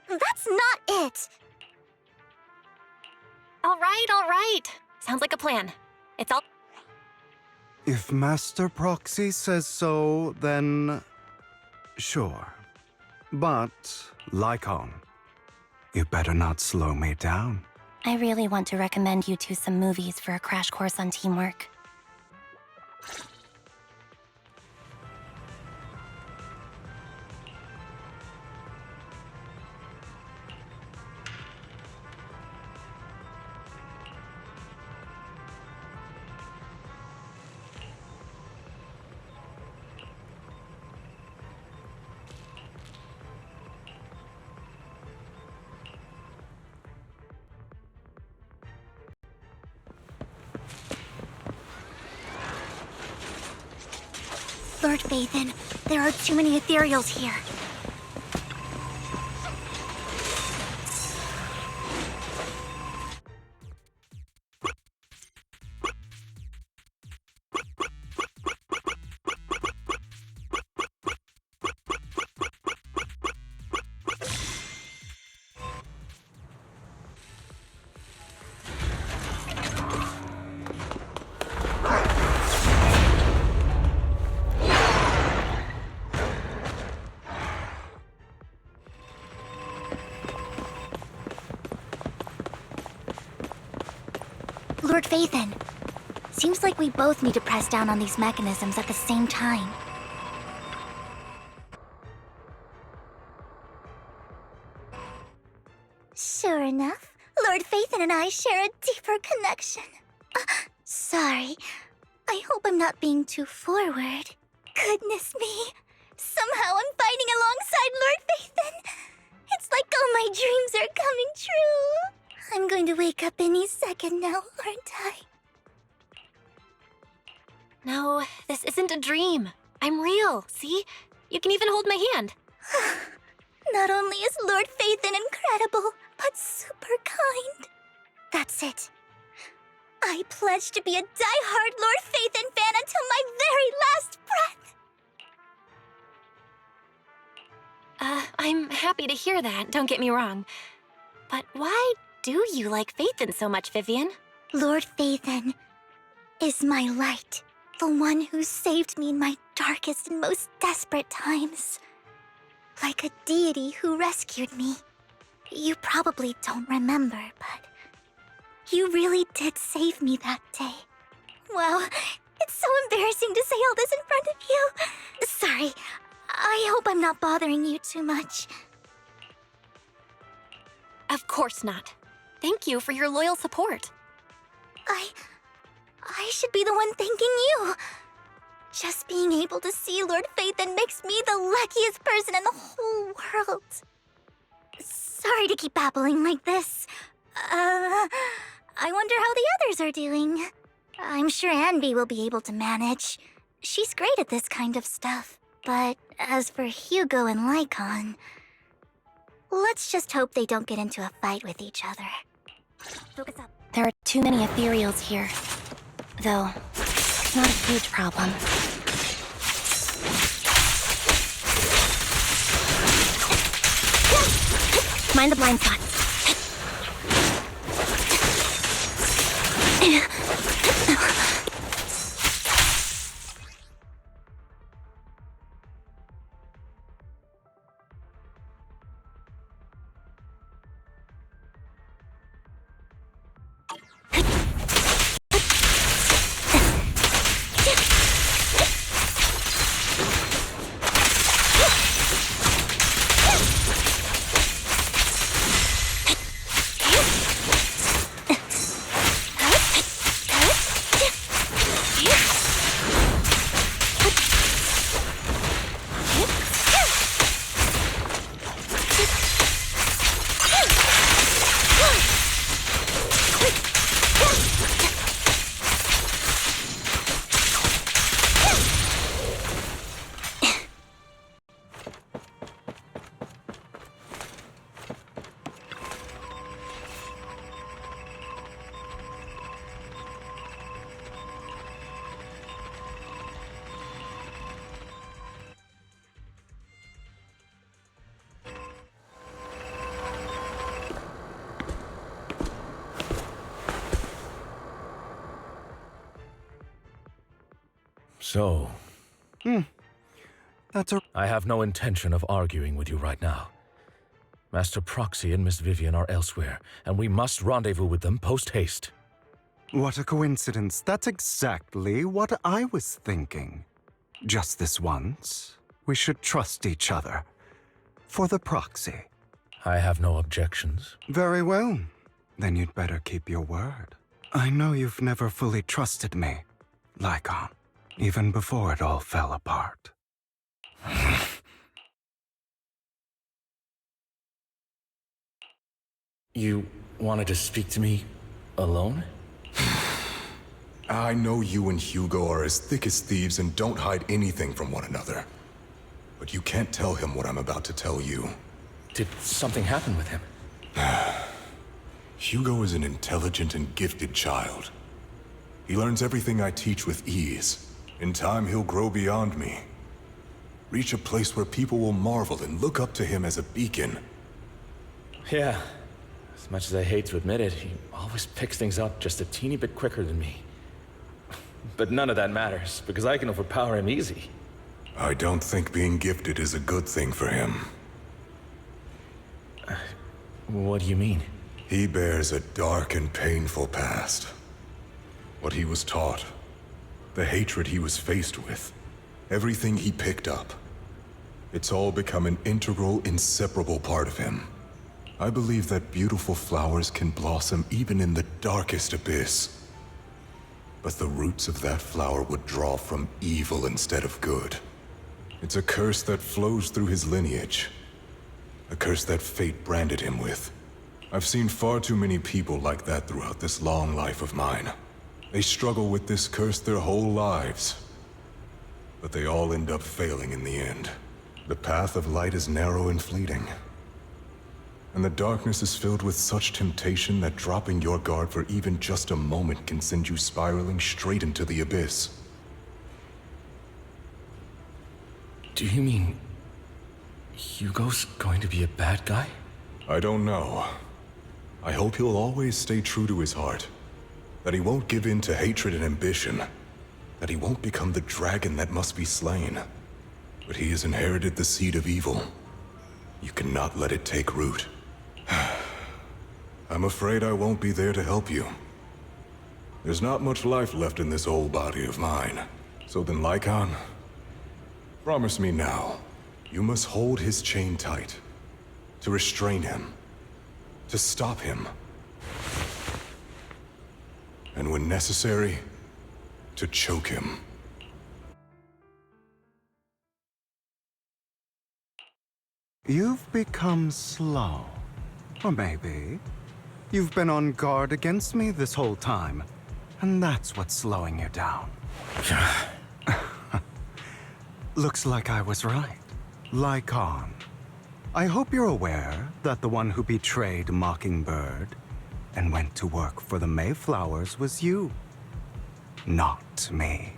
That's not it! All right. Sounds like a plan. It's all... If Master Proxy says so, then... sure. But, Lycon, you better not slow me down. I really want to recommend you two some movies for a crash course on teamwork. Lord Phaeton, there are too many ethereals here. Lord Phaeton, seems like we both need to press down on these mechanisms at the same time. Sure enough, Lord Phaeton and I share a deeper connection. Sorry, I hope I'm not being too forward. Goodness me, somehow I'm fighting alongside Lord Phaeton. It's like all my dreams are coming true. I'm going to wake up any second now, aren't I? No, this isn't a dream. I'm real, see? You can even hold my hand. Not only is Lord Phaethon incredible, but super kind. That's it. I pledge to be a die-hard Lord Phaethon fan until my very last breath. I'm happy to hear that, don't get me wrong. But why do you like Phaethon so much, Vivian? Lord Phaethon is my light, the one who saved me in my darkest and most desperate times. Like a deity who rescued me. You probably don't remember, but you really did save me that day. Wow, it's so embarrassing to say all this in front of you. Sorry, I hope I'm not bothering you too much. Of course not. Thank you for your loyal support. I should be the one thanking you. Just being able to see Lord Phaethon makes me the luckiest person in the whole world. Sorry to keep babbling like this. I wonder how the others are doing. I'm sure Anby will be able to manage. She's great at this kind of stuff. But as for Hugo and Lycon, let's just hope they don't get into a fight with each other. Focus up. There are too many ethereals here. Though, it's not a huge problem. Mind the blind spot. So... That's a... I have no intention of arguing with you right now. Master Proxy and Miss Vivian are elsewhere, and we must rendezvous with them post-haste. What a coincidence. That's exactly what I was thinking. Just this once, we should trust each other. For the Proxy. I have no objections. Very well. Then you'd better keep your word. I know you've never fully trusted me, Lycon. Even before it all fell apart. You wanted to speak to me alone? I know you and Hugo are as thick as thieves and don't hide anything from one another. But you can't tell him what I'm about to tell you. Did something happen with him? Hugo is an intelligent and gifted child. He learns everything I teach with ease. In time, he'll grow beyond me. Reach a place where people will marvel and look up to him as a beacon. Yeah. As much as I hate to admit it, he always picks things up just a teeny bit quicker than me. But none of that matters, because I can overpower him easy. I don't think being gifted is a good thing for him. What do you mean? He bears a dark and painful past. What he was taught, the hatred he was faced with, everything he picked up. It's all become an integral, inseparable part of him. I believe that beautiful flowers can blossom even in the darkest abyss. But the roots of that flower would draw from evil instead of good. It's a curse that flows through his lineage. A curse that fate branded him with. I've seen far too many people like that throughout this long life of mine. They struggle with this curse their whole lives. But they all end up failing in the end. The path of light is narrow and fleeting. And the darkness is filled with such temptation that dropping your guard for even just a moment can send you spiraling straight into the abyss. Do you mean Hugo's going to be a bad guy? I don't know. I hope he'll always stay true to his heart. That he won't give in to hatred and ambition. That he won't become the dragon that must be slain. But he has inherited the seed of evil. You cannot let it take root. I'm afraid I won't be there to help you. There's not much life left in this old body of mine. So then, Lycon, promise me now, you must hold his chain tight. To restrain him. To stop him. And when necessary, to choke him. You've become slow. Or maybe you've been on guard against me this whole time, and that's what's slowing you down. Looks like I was right. Lycon. I hope you're aware that the one who betrayed Mockingbird and went to work for the Mayflowers was you. Not me.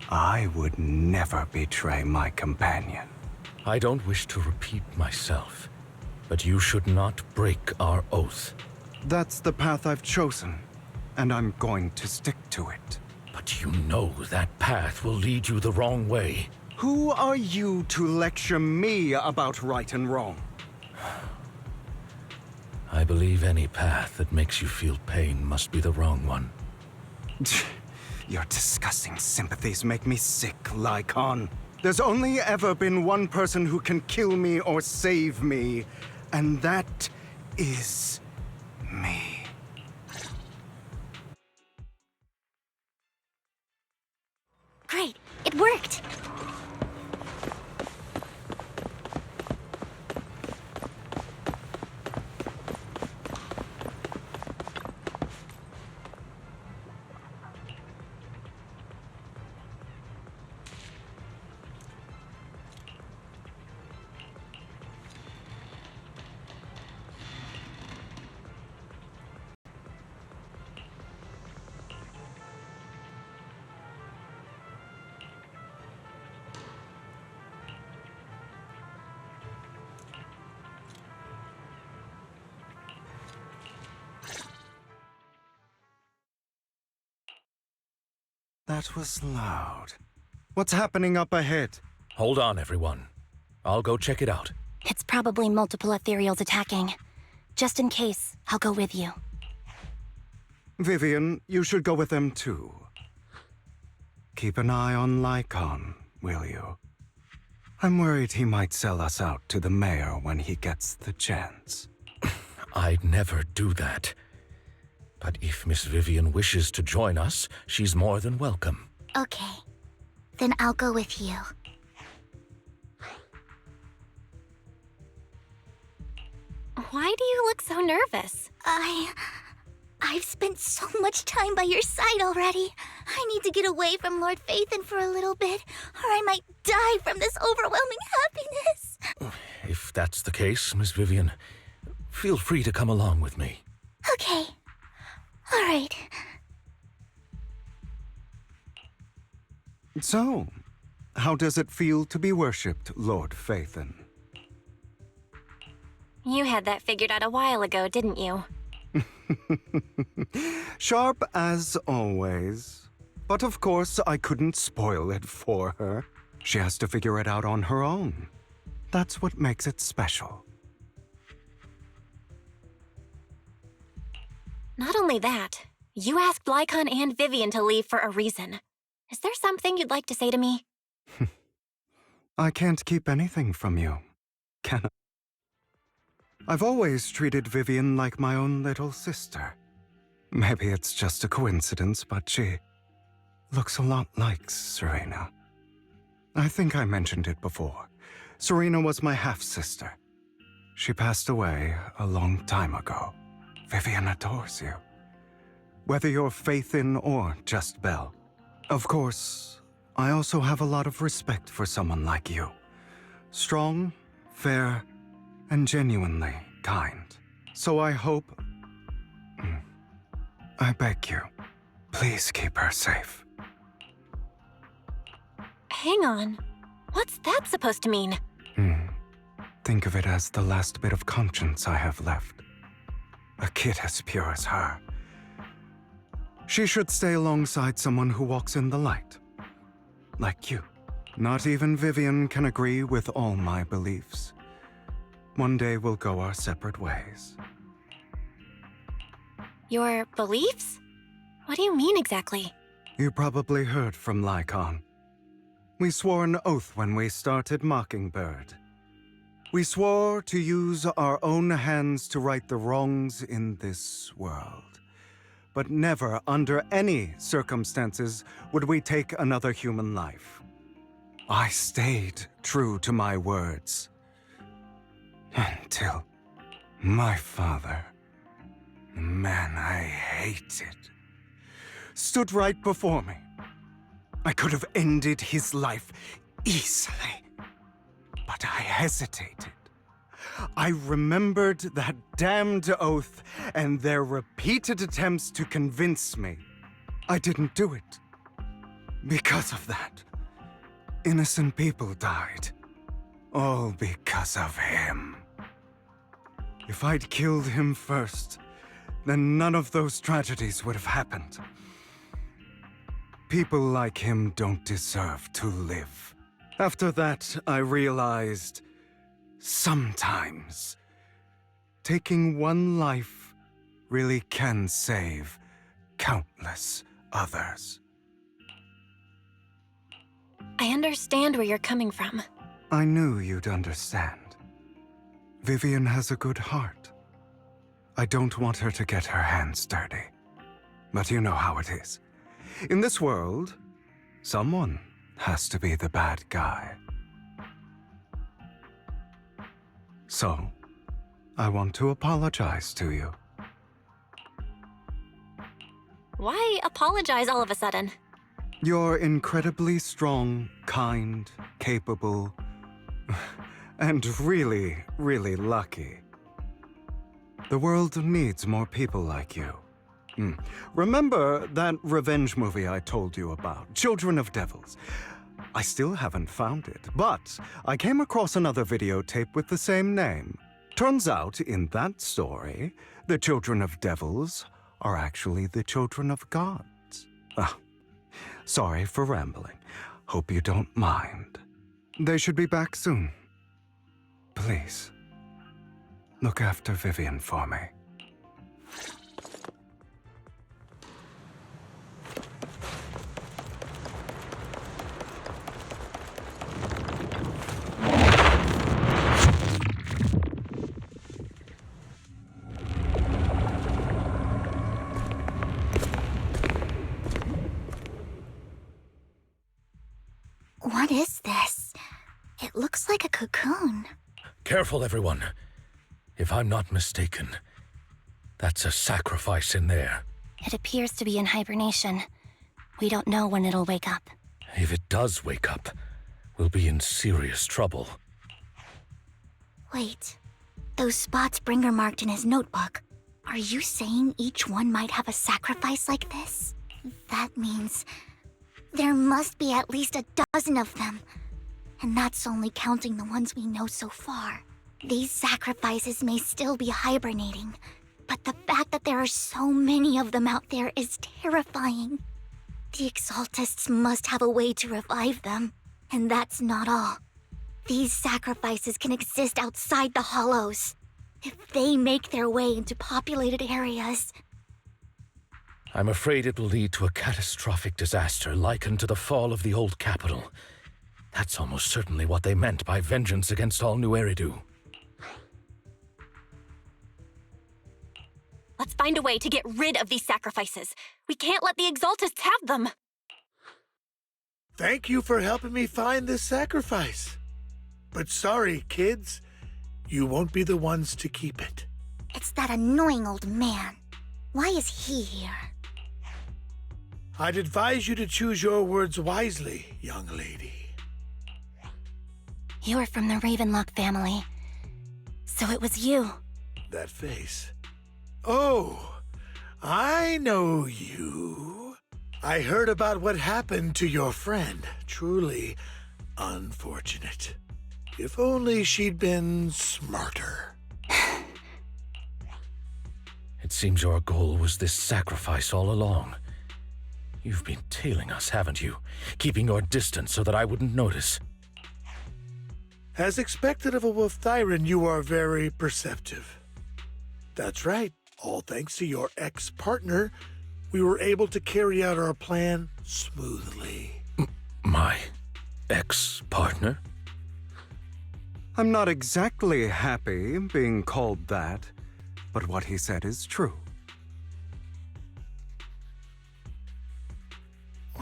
I would never betray my companion. I don't wish to repeat myself, but you should not break our oath. That's the path I've chosen, and I'm going to stick to it. But you know that path will lead you the wrong way. Who are you to lecture me about right and wrong? I believe any path that makes you feel pain must be the wrong one. Your disgusting sympathies make me sick, Lycon. There's only ever been one person who can kill me or save me, and that is me. Great, it worked! That was loud. What's happening up ahead? Hold on, everyone. I'll go check it out. It's probably multiple ethereals attacking. Just in case, I'll go with you. Vivian, you should go with them too. Keep an eye on Lycon, will you? I'm worried he might sell us out to the mayor when he gets the chance. I'd never do that. But if Miss Vivian wishes to join us, she's more than welcome. Okay. Then I'll go with you. Why do you look so nervous? I've spent so much time by your side already. I need to get away from Lord Phaethon for a little bit, or I might die from this overwhelming happiness. If that's the case, Miss Vivian, feel free to come along with me. Okay. All right. So, how does it feel to be worshipped, Lord Phaethon? You had that figured out a while ago, didn't you? Sharp as always. But of course, I couldn't spoil it for her. She has to figure it out on her own. That's what makes it special. Not only that, you asked Lycon and Vivian to leave for a reason. Is there something you'd like to say to me? I can't keep anything from you, can I? I've always treated Vivian like my own little sister. Maybe it's just a coincidence, but she looks a lot like Serena. I think I mentioned it before. Serena was my half-sister. She passed away a long time ago. Vivian adores you. Whether you're Faithin or just Belle. Of course, I also have a lot of respect for someone like you. Strong, fair, and genuinely kind. So I hope... I beg you, please keep her safe. Hang on. What's that supposed to mean? Think of it as the last bit of conscience I have left. A kid as pure as her. She should stay alongside someone who walks in the light. Like you. Not even Vivian can agree with all my beliefs. One day we'll go our separate ways. Your beliefs? What do you mean exactly? You probably heard from Lycon. We swore an oath when we started Mockingbird. We swore to use our own hands to right the wrongs in this world. But never, under any circumstances, would we take another human life. I stayed true to my words. Until my father, the man I hated, stood right before me. I could have ended his life easily, but I hesitated. I remembered that damned oath and their repeated attempts to convince me. I didn't do it. Because of that, innocent people died. All because of him. If I'd killed him first, then none of those tragedies would have happened. People like him don't deserve to live. After that, I realized, sometimes, taking one life really can save countless others. I understand where you're coming from. I knew you'd understand. Vivian has a good heart. I don't want her to get her hands dirty. But you know how it is. In this world, someone has to be the bad guy. So, I want to apologize to you. Why apologize all of a sudden? You're incredibly strong, kind, capable, and really, really lucky. The world needs more people like you. Remember that revenge movie I told you about, Children of Devils? I still haven't found it, but I came across another videotape with the same name. Turns out, in that story, the Children of Devils are actually the children of gods. Sorry for rambling. Hope you don't mind. They should be back soon. Please, look after Vivian for me. What is this? It looks like a cocoon. Careful, everyone. If I'm not mistaken, that's a sacrifice in there. It appears to be in hibernation. We don't know when it'll wake up. If it does wake up, we'll be in serious trouble. Wait, those spots Bringer marked in his notebook. Are you saying each one might have a sacrifice like this? That means there must be at least a dozen of them. And that's only counting the ones we know so far. These sacrifices may still be hibernating, but the fact that there are so many of them out there is terrifying. The Exaltists must have a way to revive them. And that's not all. These sacrifices can exist outside the Hollows. If they make their way into populated areas... I'm afraid it will lead to a catastrophic disaster likened to the fall of the old capital. That's almost certainly what they meant by vengeance against all New Eridu. Let's find a way to get rid of these sacrifices. We can't let the Exaltists have them. Thank you for helping me find this sacrifice. But sorry, kids. You won't be the ones to keep it. It's that annoying old man. Why is he here? I'd advise you to choose your words wisely, young lady. You're from the Ravenlock family. So it was you. That face. Oh, I know you. I heard about what happened to your friend. Truly unfortunate. If only she'd been smarter. It seems your goal was this sacrifice all along. You've been tailing us, haven't you? Keeping your distance so that I wouldn't notice. As expected of a wolf Thyran, you are very perceptive. That's right. All thanks to your ex-partner, we were able to carry out our plan smoothly. My ex-partner? I'm not exactly happy being called that, but what he said is true.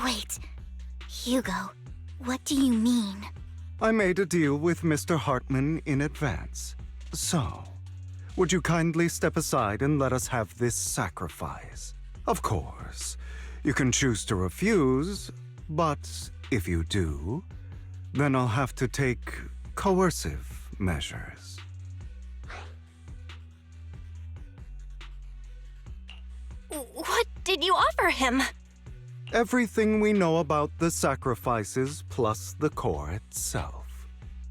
Wait, Hugo, what do you mean? I made a deal with Mr. Hartman in advance. So, would you kindly step aside and let us have this sacrifice? Of course, you can choose to refuse, but if you do, then I'll have to take coercive measures. What did you offer him? Everything we know about the sacrifices plus the core itself.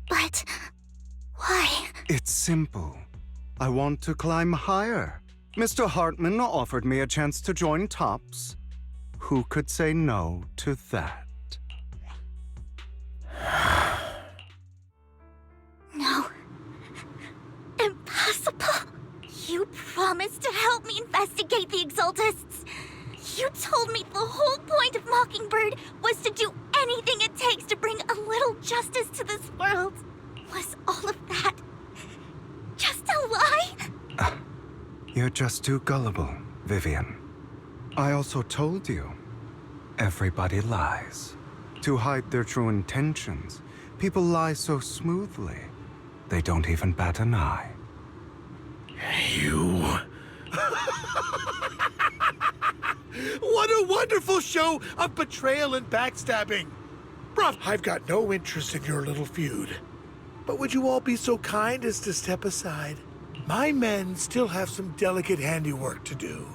But why? It's simple. I want to climb higher. Mr. Hartman offered me a chance to join Tops. Who could say no to that? No. Impossible. You promised to help me investigate the Exaltists. You told me the whole point of Mockingbird was to do anything it takes to bring a little justice to this world. Was all of that just a lie? You're just too gullible, Vivian. I also told you, everybody lies. To hide their true intentions, people lie so smoothly, they don't even bat an eye. You... What a wonderful show of betrayal and backstabbing! Bruh, I've got no interest in your little feud. But would you all be so kind as to step aside? My men still have some delicate handiwork to do.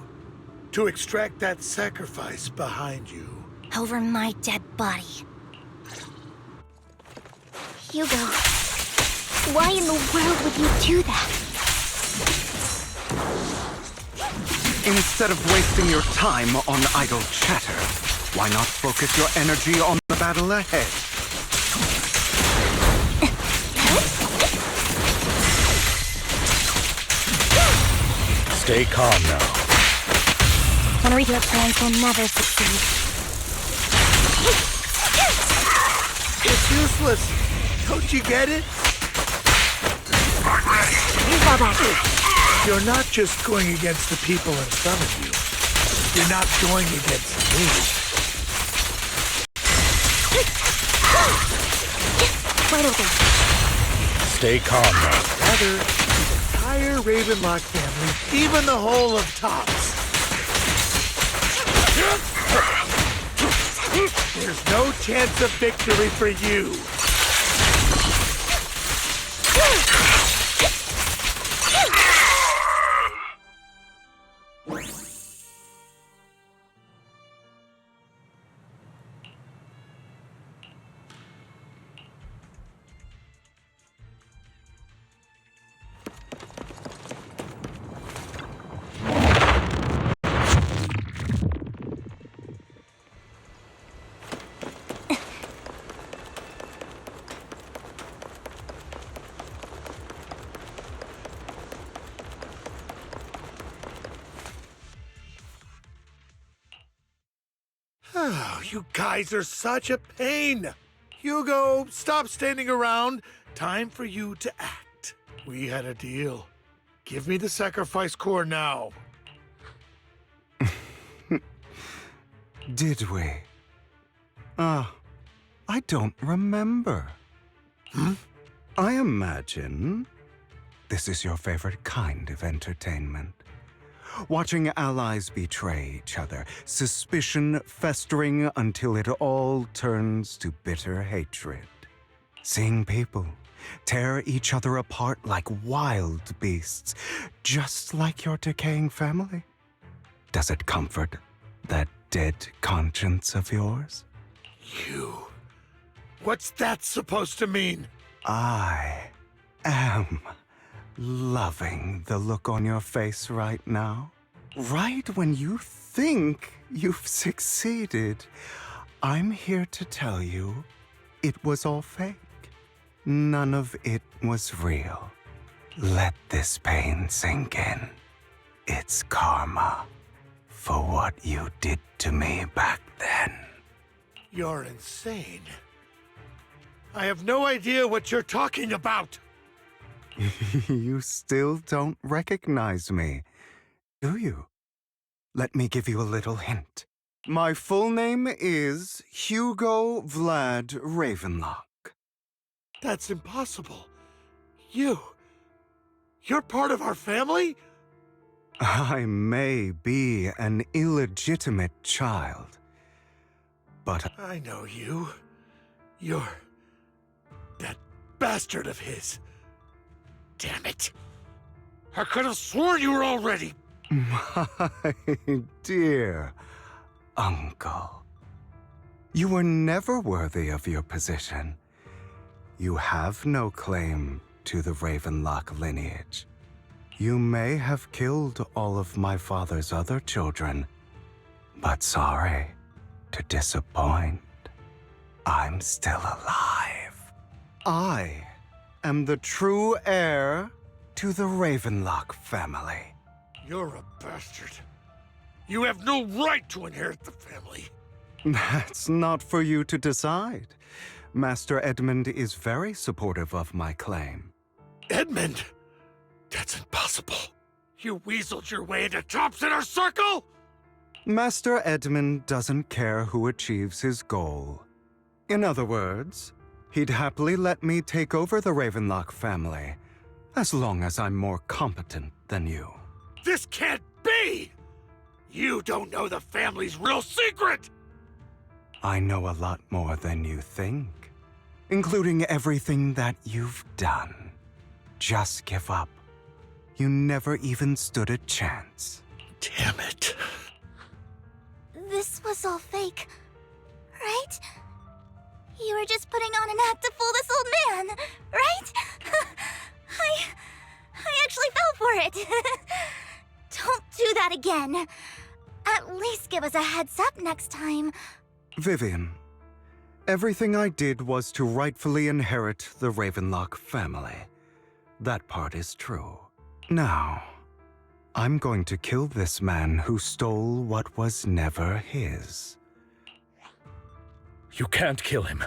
To extract that sacrifice behind you. Over my dead body. Hugo, why in the world would you do that? Instead of wasting your time on idle chatter, why not focus your energy on the battle ahead? Stay calm now. One of your plans will never succeed. It's useless. Don't you get it? You fall back. You're not just going against the people in front of you. You're not going against me. Wide open. Stay calm now. Rather, the entire Ravenlock family, even the whole of Tops. There's no chance of victory for you. Oh, you guys are such a pain. Hugo, stop standing around. Time for you to act. We had a deal. Give me the sacrifice core now. Did we? I don't remember. I imagine this is your favorite kind of entertainment. Watching allies betray each other, suspicion festering until it all turns to bitter hatred. Seeing people tear each other apart like wild beasts, just like your decaying family. Does it comfort that dead conscience of yours? You. What's that supposed to mean? I am loving the look on your face right now. Right when you think you've succeeded, I'm here to tell you it was all fake. None of it was real. Let this pain sink in. It's karma for what you did to me back then. You're insane. I have no idea what you're talking about. You still don't recognize me, do you? Let me give you a little hint. My full name is Hugo Vlad Ravenlock. That's impossible. You're part of our family? I may be an illegitimate child, but I know you. You're that bastard of his. Damn it. I could have sworn you were already. My dear uncle, you were never worthy of your position. You have no claim to the Ravenlock lineage. You may have killed all of my father's other children, but sorry to disappoint. I'm still alive. I am the true heir to the Ravenlock family. You're a bastard. You have no right to inherit the family. That's not for you to decide. Master Edmund is very supportive of my claim. Edmund? That's impossible. You weaseled your way into Top's inner circle? Master Edmund doesn't care who achieves his goal. In other words, he'd happily let me take over the Ravenlock family, as long as I'm more competent than you. This can't be! You don't know the family's real secret! I know a lot more than you think, including everything that you've done. Just give up. You never even stood a chance. Damn it. This was all fake, right? You were just putting on an act to fool this old man, right? I actually fell for it. Don't do that again. At least give us a heads up next time. Vivian, everything I did was to rightfully inherit the Ravenlock family. That part is true. Now, I'm going to kill this man who stole what was never his. You can't kill him.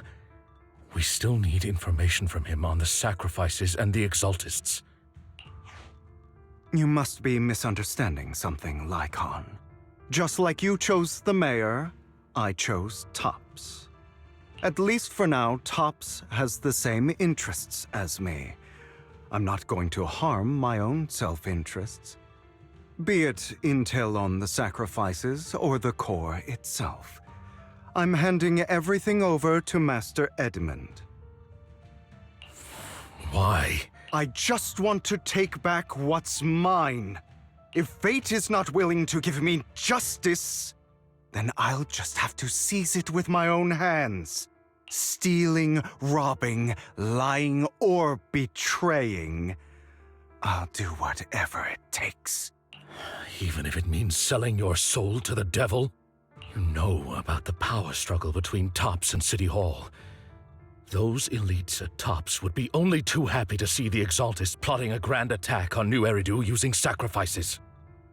We still need information from him on the sacrifices and the Exaltists. You must be misunderstanding something, Lycon. Just like you chose the mayor, I chose Tops. At least for now, Tops has the same interests as me. I'm not going to harm my own self-interests. Be it intel on the sacrifices or the core itself. I'm handing everything over to Master Edmund. Why? I just want to take back what's mine. If fate is not willing to give me justice, then I'll just have to seize it with my own hands. Stealing, robbing, lying, or betraying. I'll do whatever it takes. Even if it means selling your soul to the devil? You know about the power struggle between Tops and City Hall. Those elites at Tops would be only too happy to see the Exaltists plotting a grand attack on New Eridu using sacrifices.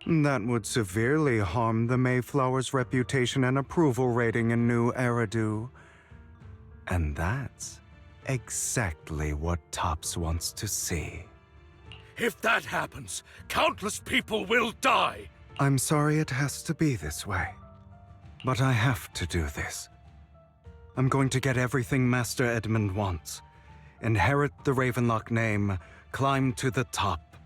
That would severely harm the Mayflower's reputation and approval rating in New Eridu. And that's exactly what Tops wants to see. If that happens, countless people will die! I'm sorry it has to be this way, but I have to do this. I'm going to get everything Master Edmund wants. Inherit the Ravenlock name, climb to the top.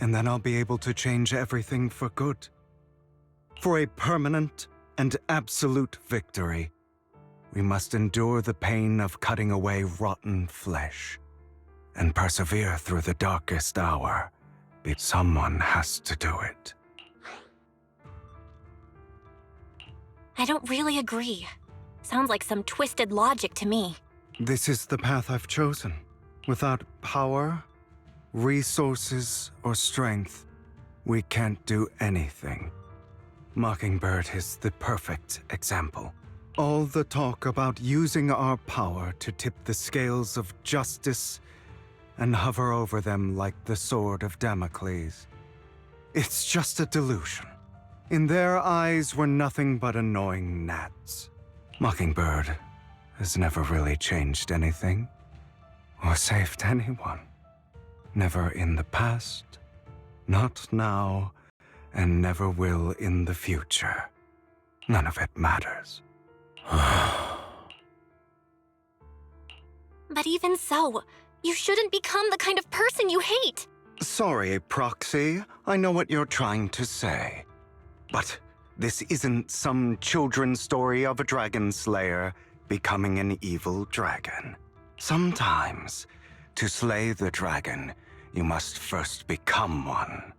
And then I'll be able to change everything for good. For a permanent and absolute victory, we must endure the pain of cutting away rotten flesh and persevere through the darkest hour. Someone has to do it. I don't really agree. Sounds like some twisted logic to me. This is the path I've chosen. Without power, resources, or strength, we can't do anything. Mockingbird is the perfect example. All the talk about using our power to tip the scales of justice and hover over them like the sword of Damocles. It's just a delusion. In their eyes, we're nothing but annoying gnats. Mockingbird has never really changed anything or saved anyone. Never in the past, not now, and never will in the future. None of it matters. But even so, you shouldn't become the kind of person you hate. Sorry, Proxy. I know what you're trying to say. But this isn't some children's story of a dragon slayer becoming an evil dragon. Sometimes, to slay the dragon, you must first become one.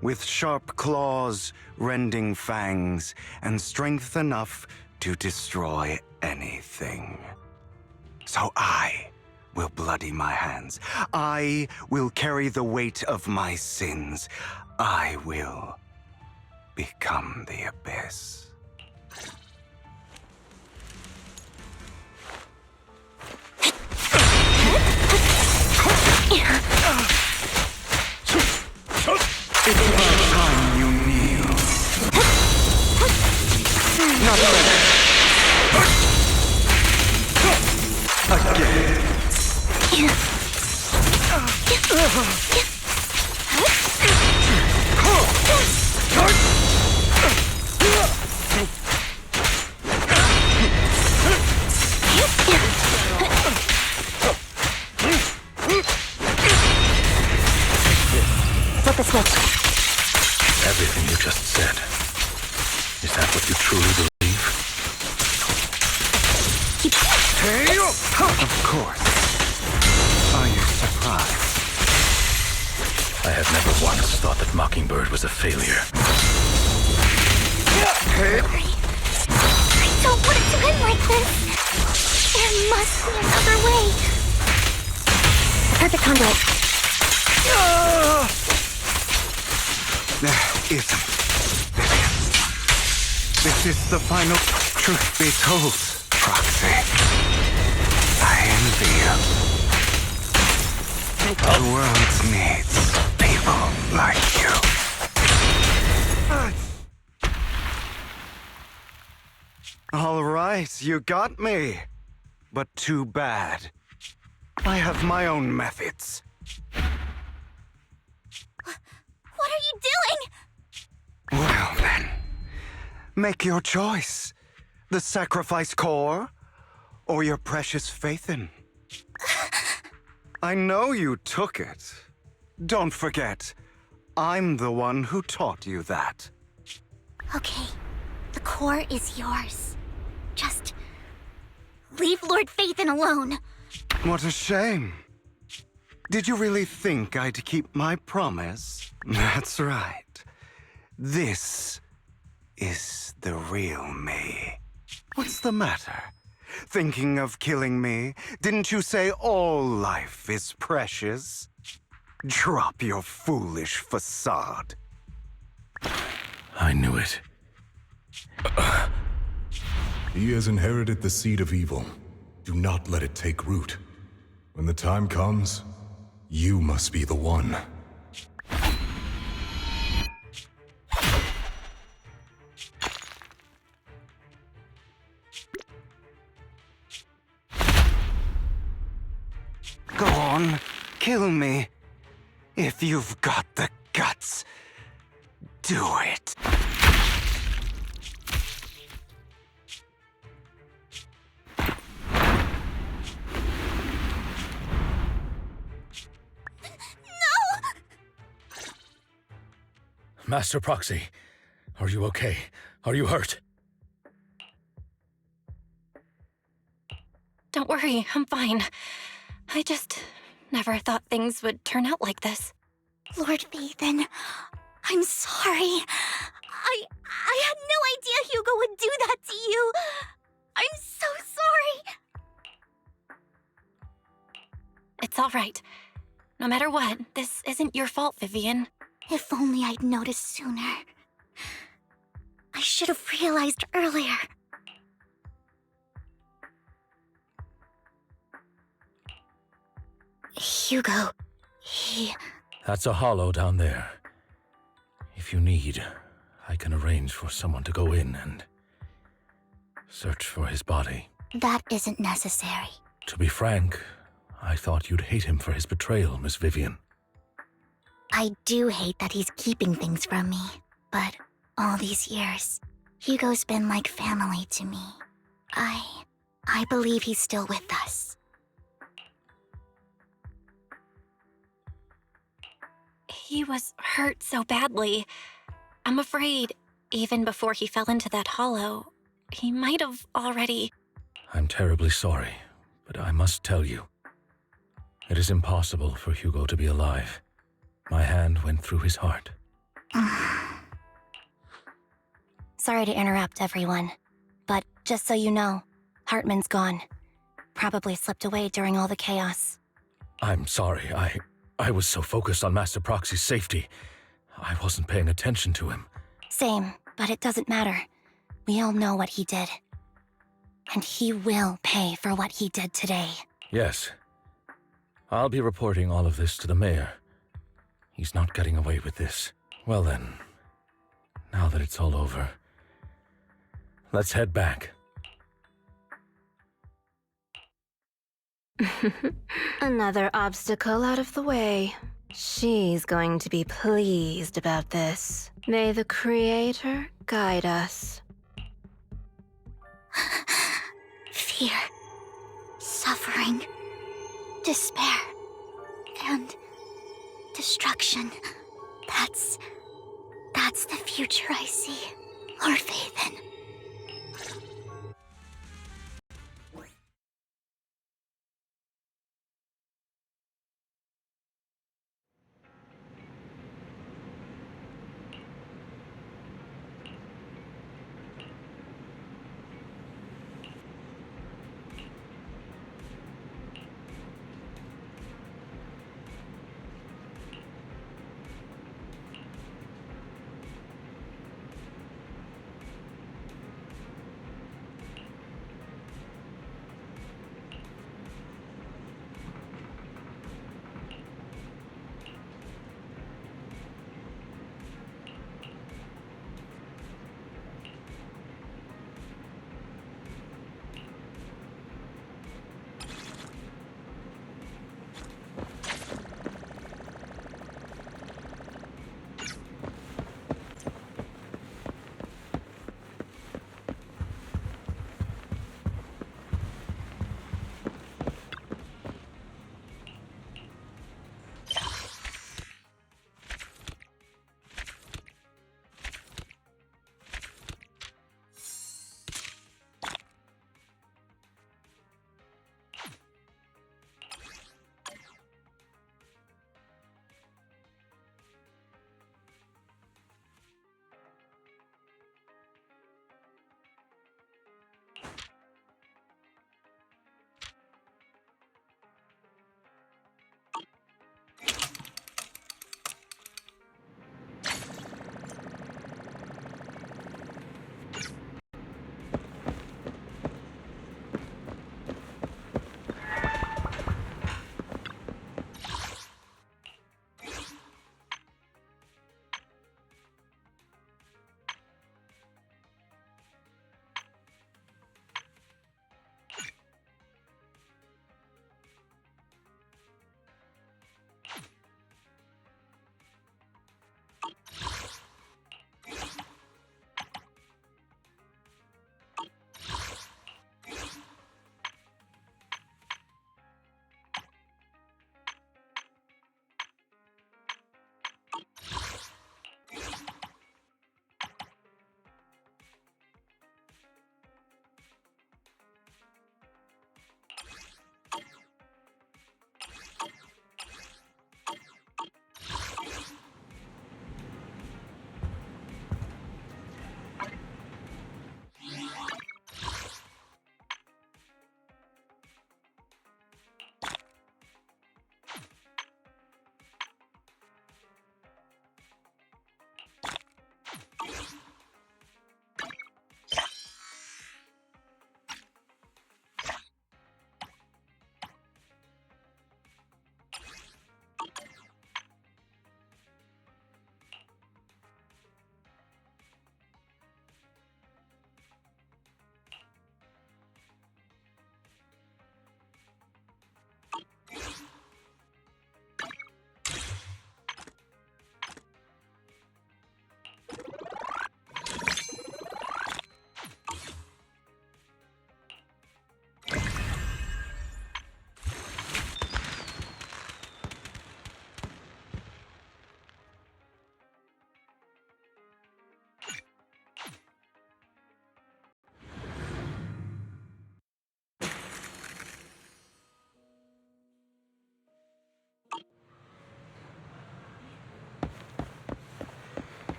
With sharp claws, rending fangs, and strength enough to destroy anything. So I will bloody my hands. I will carry the weight of my sins. I will become the abyss. It's about time you kneel. Not ready. Again. Flip the switch. Everything you just said. Is that what you truly believe? Of course. Are you surprised? I have never once thought that Mockingbird was a failure. I don't want it to end like this. There must be another way. The perfect conduit. There isn't. This is the final truth be told, Proxy. I envy you. The world needs people like you. All right, you got me. But too bad. I have my own methods. What are you doing? Well then, make your choice. The sacrifice core, or your precious Faithin. I know you took it. Don't forget, I'm the one who taught you that. Okay, the core is yours. Just leave Lord Faithin alone. What a shame. Did you really think I'd keep my promise? That's right. This is the real me. What's the matter? Thinking of killing me? Didn't you say all life is precious? Drop your foolish facade. I knew it. He has inherited the seed of evil. Do not let it take root. When the time comes, you must be the one. Go on, kill me. If you've got the guts, do it. Master Proxy, are you okay? Are you hurt? Don't worry, I'm fine. I just never thought things would turn out like this. Lord Phaethon, I'm sorry. I had no idea Hugo would do that to you. I'm so sorry. It's all right. No matter what, this isn't your fault, Vivian. If only I'd noticed sooner. I should have realized earlier. Hugo, That's a hollow down there. If you need, I can arrange for someone to go in and search for his body. That isn't necessary. To be frank, I thought you'd hate him for his betrayal, Miss Vivian. I do hate that he's keeping things from me, but all these years, Hugo's been like family to me. I believe he's still with us. He was hurt so badly. I'm afraid, even before he fell into that hollow, he might have already... I'm terribly sorry, but I must tell you. It is impossible for Hugo to be alive. My hand went through his heart. Sorry to interrupt, everyone. But just so you know, Hartman's gone. Probably slipped away during all the chaos. I'm sorry, I was so focused on Master Proxy's safety. I wasn't paying attention to him. Same, but it doesn't matter. We all know what he did. And he will pay for what he did today. Yes. I'll be reporting all of this to the mayor. He's not getting away with this. Well then, now that it's all over, let's head back. Another obstacle out of the way. She's going to be pleased about this. May the Creator guide us. Fear, suffering, despair, and destruction. That's the future I see. Lord Phaethon.